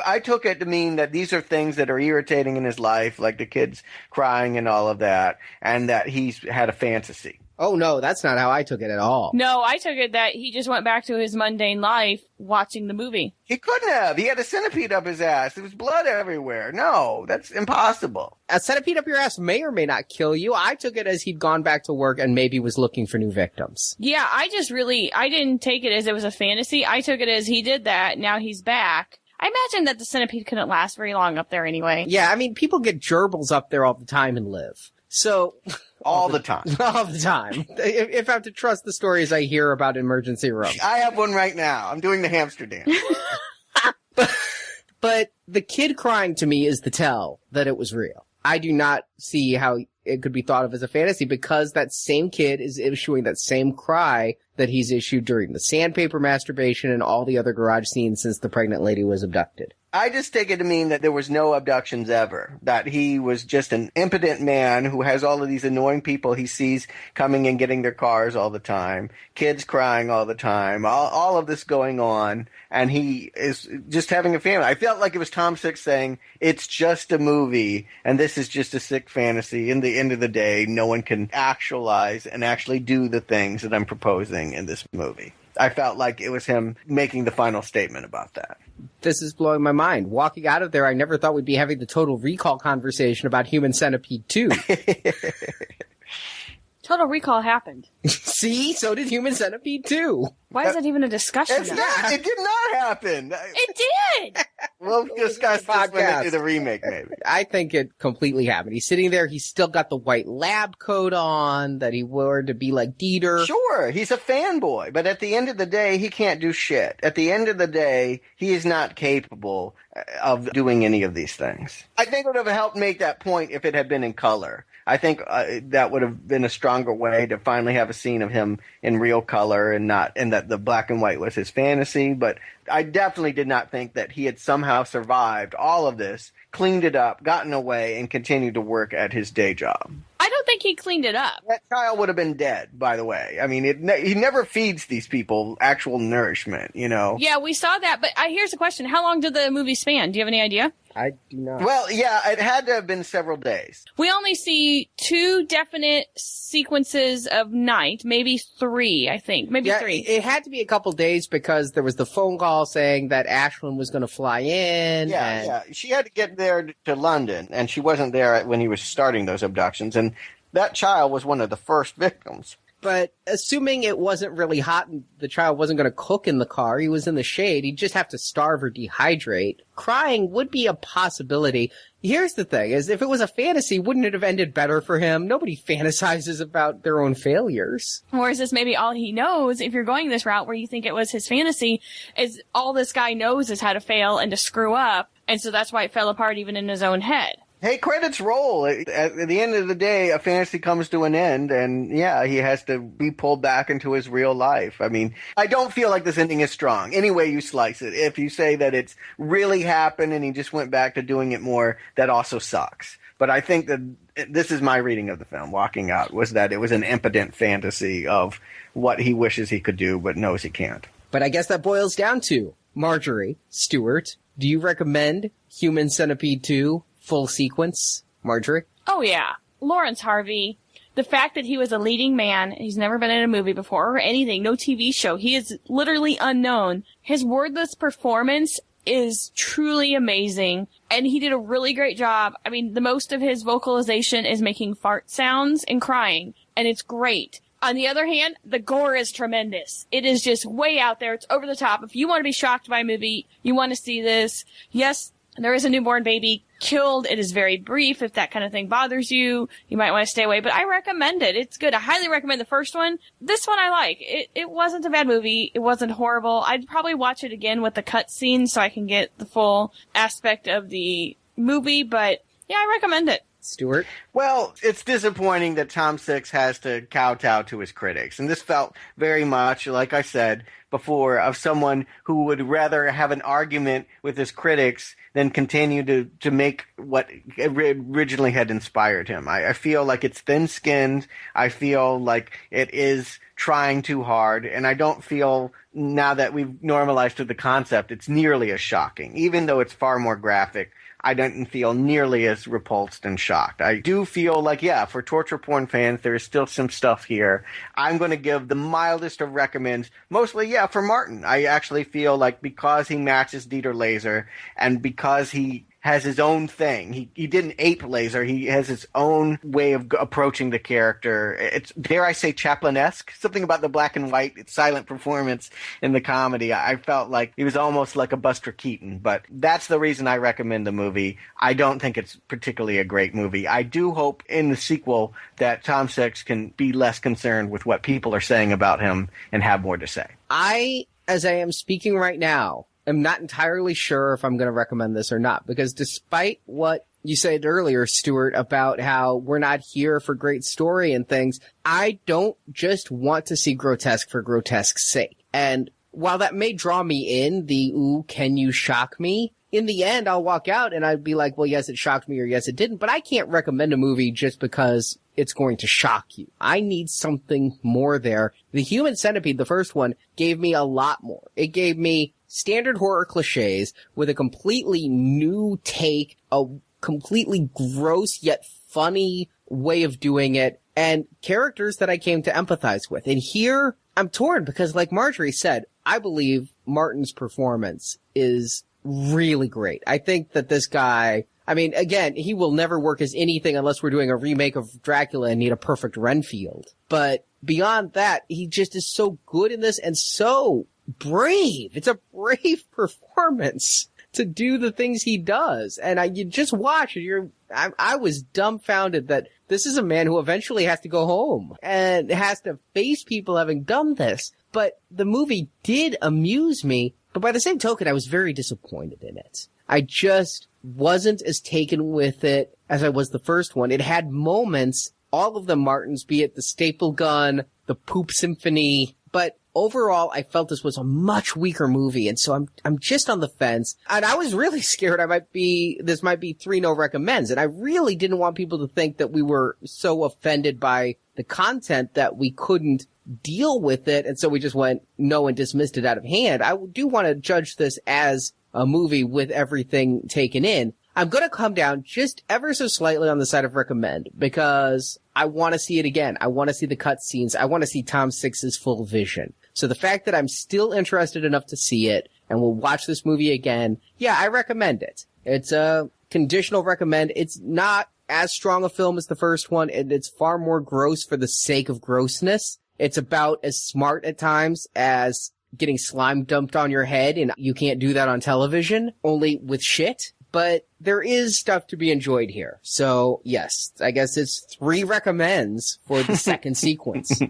I took it to mean that these are things that are irritating in his life, like the kid's crying and all of that, and that he's had a fantasy. Oh, no, that's not how I took it at all. No, I took it that he just went back to his mundane life watching the movie. He couldn't have. He had a centipede up his ass. There was blood everywhere. No, that's impossible. A centipede up your ass may or may not kill you. I took it as he'd gone back to work and maybe was looking for new victims. Yeah, I didn't take it as it was a fantasy. I took it as he did that, now he's back. I imagine that the centipede couldn't last very long up there anyway. Yeah, I mean, people get gerbils up there all the time and live. So... All the time. All the time. If I have to trust the stories I hear about emergency rooms. I have one right now. I'm doing the hamster dance. But the kid crying to me is the tell that it was real. I do not see how it could be thought of as a fantasy because that same kid is issuing that same cry that he's issued during the sandpaper masturbation and all the other garage scenes since the pregnant lady was abducted. I just take it to mean that there was no abductions ever, that he was just an impotent man who has all of these annoying people he sees coming and getting their cars all the time, kids crying all the time, all of this going on, and he is just having a family. I felt like it was Tom Six saying, it's just a movie, and this is just a sick fantasy. In the end of the day, no one can actualize and actually do the things that I'm proposing in this movie. I felt like it was him making the final statement about that. This is blowing my mind. Walking out of there, I never thought we'd be having the Total Recall conversation about Human Centipede 2. Total Recall happened. See? So did Human Centipede 2. Why is that even a discussion? It's not. It did not happen. It did! We'll discuss this when they do the remake, maybe. I think it completely happened. He's sitting there. He's still got the white lab coat on that he wore to be like Dieter. Sure, he's a fanboy, but at the end of the day, he can't do shit. At the end of the day, he is not capable of doing any of these things. I think it would have helped make that point if it had been in color. I think that would have been a stronger way to finally have a scene of him in real color and that the black and white was his fantasy. But I definitely did not think that he had somehow survived all of this, cleaned it up, gotten away, and continued to work at his day job. I don't think he cleaned it up. That child would have been dead, by the way. I mean, he never feeds these people actual nourishment, you know? Yeah, we saw that, but here's the question. How long did the movie span? Do you have any idea? I do not. Well, yeah, it had to have been several days. We only see 2 definite sequences of night, maybe 3, I think. Maybe 3. It had to be a couple days because there was the phone call saying that Ashlyn was going to fly in. Yeah. She had to get there to London, and she wasn't there when he was starting those abductions. And that child was one of the first victims. But assuming it wasn't really hot and the child wasn't going to cook in the car, he was in the shade, he'd just have to starve or dehydrate. Crying would be a possibility. Here's the thing, is if it was a fantasy, wouldn't it have ended better for him? Nobody fantasizes about their own failures. Or is this maybe all he knows, if you're going this route where you think it was his fantasy, is all this guy knows is how to fail and to screw up, and so that's why it fell apart even in his own head. Hey, credits roll. At the end of the day, a fantasy comes to an end, and yeah, he has to be pulled back into his real life. I mean, I don't feel like this ending is strong, any way you slice it. If you say that it's really happened and he just went back to doing it more, that also sucks. But I think that this is my reading of the film, walking out, was that it was an impotent fantasy of what he wishes he could do but knows he can't. But I guess that boils down to, Marjorie, Stuart, do you recommend Human Centipede 2? Full sequence, Marjorie? Oh, yeah. Lawrence Harvey. The fact that he was a leading man, he's never been in a movie before or anything, no TV show. He is literally unknown. His wordless performance is truly amazing, and he did a really great job. I mean, the most of his vocalization is making fart sounds and crying, and it's great. On the other hand, the gore is tremendous. It is just way out there. It's over the top. If you want to be shocked by a movie, you want to see this. Yes, there is a newborn baby killed. It is very brief. If that kind of thing bothers you, you might want to stay away. But I recommend it. It's good. I highly recommend the first one. This one I like. It wasn't a bad movie. It wasn't horrible. I'd probably watch it again with the cutscenes so I can get the full aspect of the movie. But yeah, I recommend it. Stuart? Well, it's disappointing that Tom Six has to kowtow to his critics. And this felt very much, like I said before, of someone who would rather have an argument with his critics than continue to make what originally had inspired him. I feel like it's thin-skinned. I feel like it is trying too hard. And I don't feel, now that we've normalized to the concept, it's nearly as shocking. Even though it's far more graphic, I didn't feel nearly as repulsed and shocked. I do feel like, yeah, for torture porn fans, there is still some stuff here. I'm going to give the mildest of recommends, mostly, yeah, for Martin. I actually feel like because he matches Dieter Laser and because he has his own thing. He didn't ape Laser. He has his own way of approaching the character. It's, dare I say, Chaplin-esque. Something about the black and white silent performance in the comedy. I felt like he was almost like a Buster Keaton, but that's the reason I recommend the movie. I don't think it's particularly a great movie. I do hope in the sequel that Tom Six can be less concerned with what people are saying about him and have more to say. As I am speaking right now, I'm not entirely sure if I'm going to recommend this or not, because despite what you said earlier, Stuart, about how we're not here for great story and things, I don't just want to see grotesque for grotesque's sake. And while that may draw me in, ooh, can you shock me? In the end, I'll walk out and I'd be like, well, yes, it shocked me or yes, it didn't. But I can't recommend a movie just because it's going to shock you. I need something more there. The Human Centipede, the first one, gave me a lot more. It gave me standard horror cliches with a completely new take, a completely gross yet funny way of doing it, and characters that I came to empathize with. And here, I'm torn because, like Marjorie said, I believe Martin's performance is really great. I think that this guy, I mean, again, he will never work as anything unless we're doing a remake of Dracula and need a perfect Renfield. But beyond that, he just is so good in this and so brave. It's a brave performance to do the things he does. And you just watch it. I was dumbfounded that this is a man who eventually has to go home and has to face people having done this. But the movie did amuse me. But by the same token, I was very disappointed in it. I just wasn't as taken with it as I was the first one. It had moments, all of them Martin's, be it the staple gun, the poop symphony, but overall, I felt this was a much weaker movie, and so I'm just on the fence. And I was really scared this might be 3 no recommends, and I really didn't want people to think that we were so offended by the content that we couldn't deal with it, and so we just went no and dismissed it out of hand. I do want to judge this as a movie with everything taken in. I'm going to come down just ever so slightly on the side of recommend because I want to see it again. I want to see the cutscenes. I want to see Tom Six's full vision. So the fact that I'm still interested enough to see it and will watch this movie again, yeah, I recommend it. It's a conditional recommend. It's not as strong a film as the first one, and it's far more gross for the sake of grossness. It's about as smart at times as getting slime dumped on your head, and you can't do that on television, only with shit. But there is stuff to be enjoyed here. So, yes, I guess it's 3 recommends for the second sequence.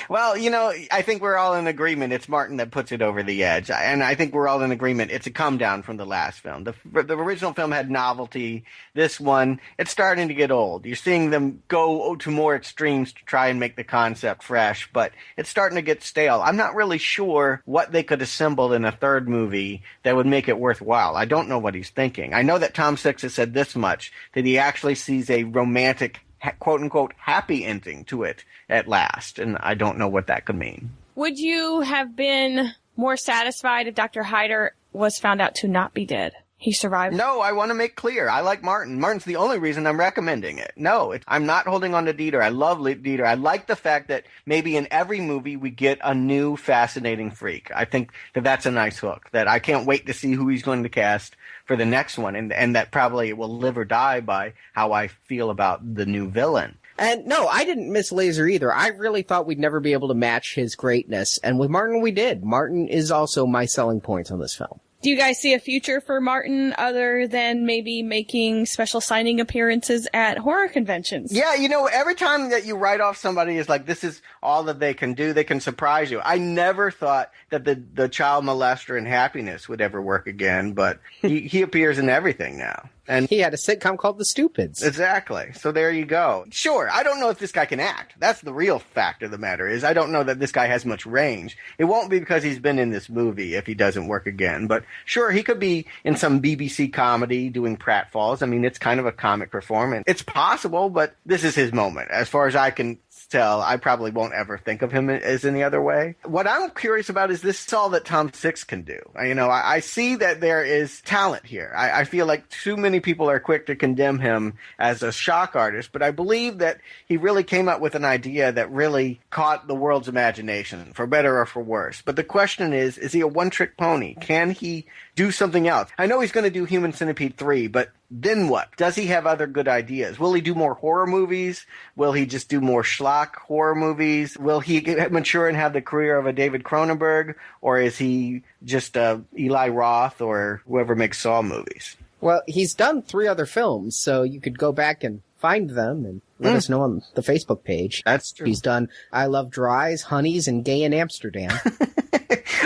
Well, I think we're all in agreement. It's Martin that puts it over the edge. And I think we're all in agreement. It's a come down from the last film. The original film had novelty. This one, it's starting to get old. You're seeing them go to more extremes to try and make the concept fresh, but it's starting to get stale. I'm not really sure what they could assemble in a third movie that would make it worthwhile. I don't know what he's thinking. I know that Tom Six has said this much, that he actually sees a romantic, quote-unquote, happy ending to it at last, and I don't know what that could mean. Would you have been more satisfied if Dr. Hyder was found out to not be dead? He survived. No, I want to make clear. I like Martin. Martin's the only reason I'm recommending it. No, I'm not holding on to Dieter. I love Dieter. I like the fact that maybe in every movie we get a new fascinating freak. I think that that's a nice hook, that I can't wait to see who he's going to cast for the next one, and that probably will live or die by how I feel about the new villain. And no, I didn't miss Laser either. I really thought we'd never be able to match his greatness. And with Martin, we did. Martin is also my selling point on this film. Do you guys see a future for Martin other than maybe making special signing appearances at horror conventions? Yeah, every time that you write off somebody is like, this is all that they can do. They can surprise you. I never thought that the child molester in Happiness would ever work again, but he appears in everything now. And he had a sitcom called The Stupids. Exactly. So there you go. Sure, I don't know if this guy can act. That's the real fact of the matter is I don't know that this guy has much range. It won't be because he's been in this movie if he doesn't work again. But sure, he could be in some BBC comedy doing pratfalls. I mean, it's kind of a comic performance. It's possible, but this is his moment. As far as I can tell, I probably won't ever think of him as any other way. What I'm curious about is this is all that Tom Six can do. I see that there is talent here. I feel like too many people are quick to condemn him as a shock artist, but I believe that he really came up with an idea that really caught the world's imagination, for better or for worse. But the question is he a one-trick pony? Can he do something else? I know he's going to do Human Centipede 3, but then what? Does he have other good ideas? Will he do more horror movies? Will he just do more schlock horror movies? Will he mature and have the career of a David Cronenberg? Or is he just Eli Roth or whoever makes Saw movies? Well, he's done 3 other films, so you could go back and find them and let us know on the Facebook page. That's true. He's done I Love Dries, Honeys, and Gay in Amsterdam.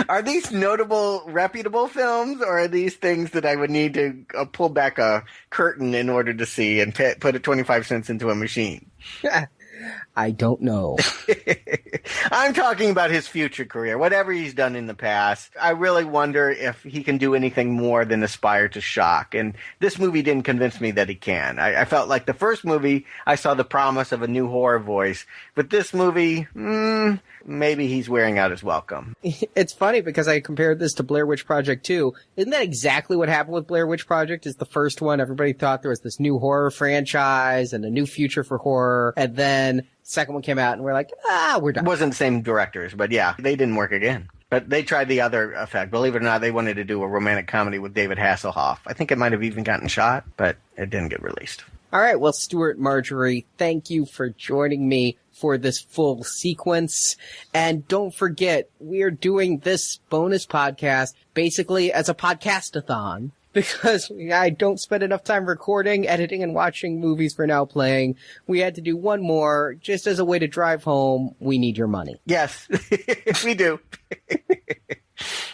Are these notable, reputable films, or are these things that I would need to pull back a curtain in order to see and put a 25 cents into a machine? I don't know. I'm talking about his future career, whatever he's done in the past. I really wonder if he can do anything more than aspire to shock. And this movie didn't convince me that he can. I felt like the first movie, I saw the promise of a new horror voice. But this movie, maybe he's wearing out his welcome. It's funny because I compared this to Blair Witch Project 2. Isn't that exactly what happened with Blair Witch Project? Is the first one, everybody thought there was this new horror franchise and a new future for horror. And then second one came out and we're like, we're done. It wasn't the same directors, but yeah, they didn't work again. But they tried the other effect. Believe it or not, they wanted to do a romantic comedy with David Hasselhoff. I think it might have even gotten shot, but it didn't get released. All right. Well, Stuart, Marjorie, thank you for joining me for this full sequence. And don't forget, we are doing this bonus podcast basically as a podcast-a-thon. because I don't spend enough time recording, editing, and watching movies for Now Playing. We had to do one more just as a way to drive home. We need your money. Yes, we do.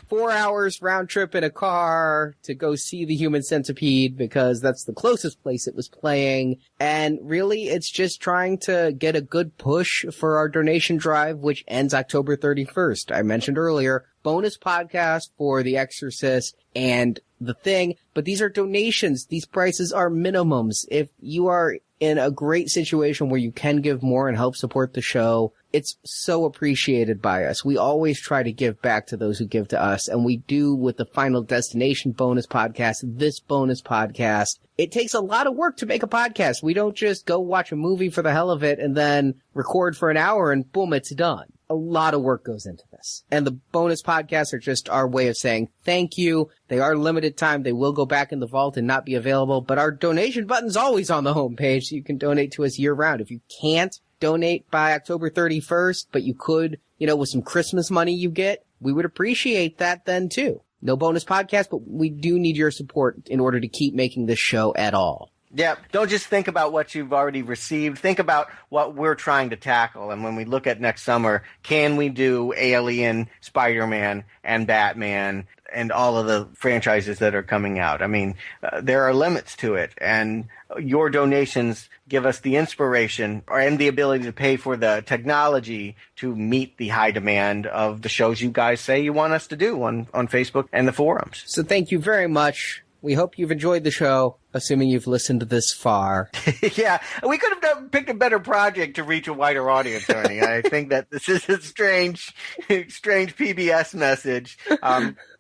4 hours round trip in a car to go see the Human Centipede because that's the closest place it was playing. And really, it's just trying to get a good push for our donation drive, which ends October 31st. I mentioned earlier, bonus podcast for The Exorcist and The Thing, but these are donations. These prices are minimums. If you are in a great situation where you can give more and help support the show, it's so appreciated by us. We always try to give back to those who give to us, and we do with the Final Destination bonus podcast, this bonus podcast. It takes a lot of work to make a podcast. We don't just go watch a movie for the hell of it and then record for an hour and boom, it's done. A lot of work goes into this. And the bonus podcasts are just our way of saying thank you. They are limited time. They will go back in the vault and not be available, but our donation button's always on the homepage, so you can donate to us year round. If you can't donate by October 31st, but you could, with some Christmas money you get, we would appreciate that then too. No bonus podcast, but we do need your support in order to keep making this show at all. Yeah, don't just think about what you've already received. Think about what we're trying to tackle. And when we look at next summer, can we do Alien, Spider-Man, and Batman, and all of the franchises that are coming out? I mean, there are limits to it. And your donations give us the inspiration and the ability to pay for the technology to meet the high demand of the shows you guys say you want us to do on Facebook and the forums. So thank you very much. We hope you've enjoyed the show, assuming you've listened this far. Yeah, we could have picked a better project to reach a wider audience, Arnie. I think that this is a strange PBS message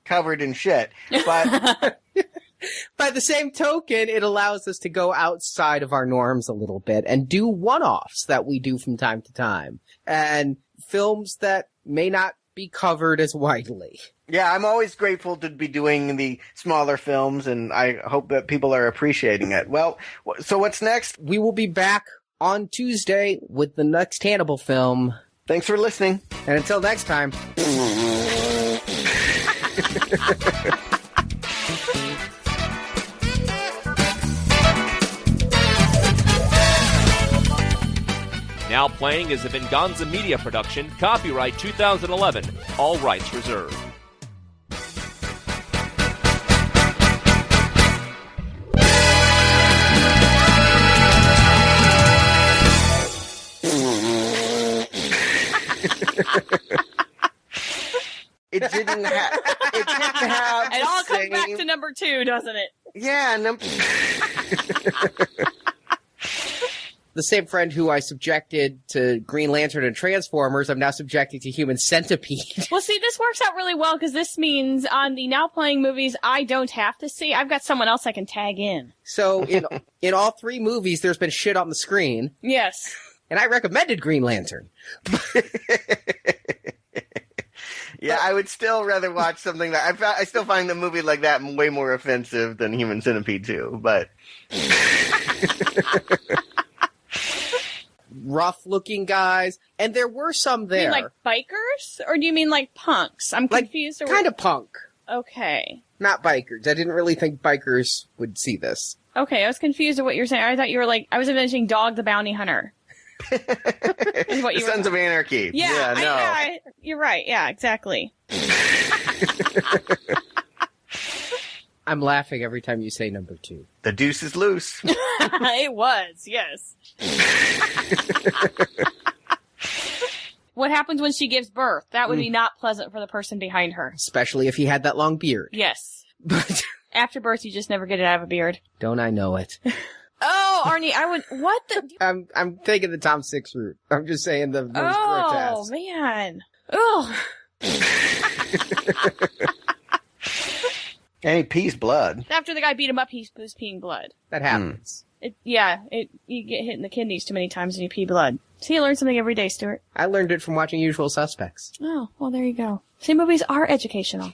covered in shit. But by the same token, it allows us to go outside of our norms a little bit and do one-offs that we do from time to time, and films that may not be covered as widely. Yeah, I'm always grateful to be doing the smaller films, and I hope that people are appreciating it. Well, so what's next? We will be back on Tuesday with the next Hannibal film. Thanks for listening. And until next time. Now Playing is a Venganza Media production, copyright 2011, all rights reserved. It didn't have. It all comes back to number 2, doesn't it? Yeah, The same friend who I subjected to Green Lantern and Transformers, I'm now subjecting to Human Centipede. Well, see, this works out really well because this means on the Now Playing movies I don't have to see, I've got someone else I can tag in. So in all 3 movies, there's been shit on the screen. Yes. And I recommended Green Lantern. Yeah, I would still rather watch something that I still find a movie like that way more offensive than Human Centipede 2, but rough-looking guys, and there were some there. You mean like bikers, or do you mean like punks? I'm confused. Kind of punk. Okay. Not bikers. I didn't really think bikers would see this. Okay, I was confused at what you were saying. I thought you were I was imagining Dog the Bounty Hunter. The Sons of Anarchy. Yeah, no. You're right. Yeah, exactly. I'm laughing every time you say number 2. The deuce is loose. It was, yes. What happens when she gives birth? That would be not pleasant for the person behind her. Especially if he had that long beard. Yes. But after birth, you just never get it out of a beard. Don't I know it? Oh, Arnie, what the? I'm taking the Tom Six route. I'm just saying the most grotesque. Oh, man. Ugh. And he pees blood. After the guy beat him up, he was peeing blood. That happens. You get hit in the kidneys too many times and you pee blood. See, you learn something every day, Stuart. I learned it from watching Usual Suspects. Oh, well, there you go. See, movies are educational.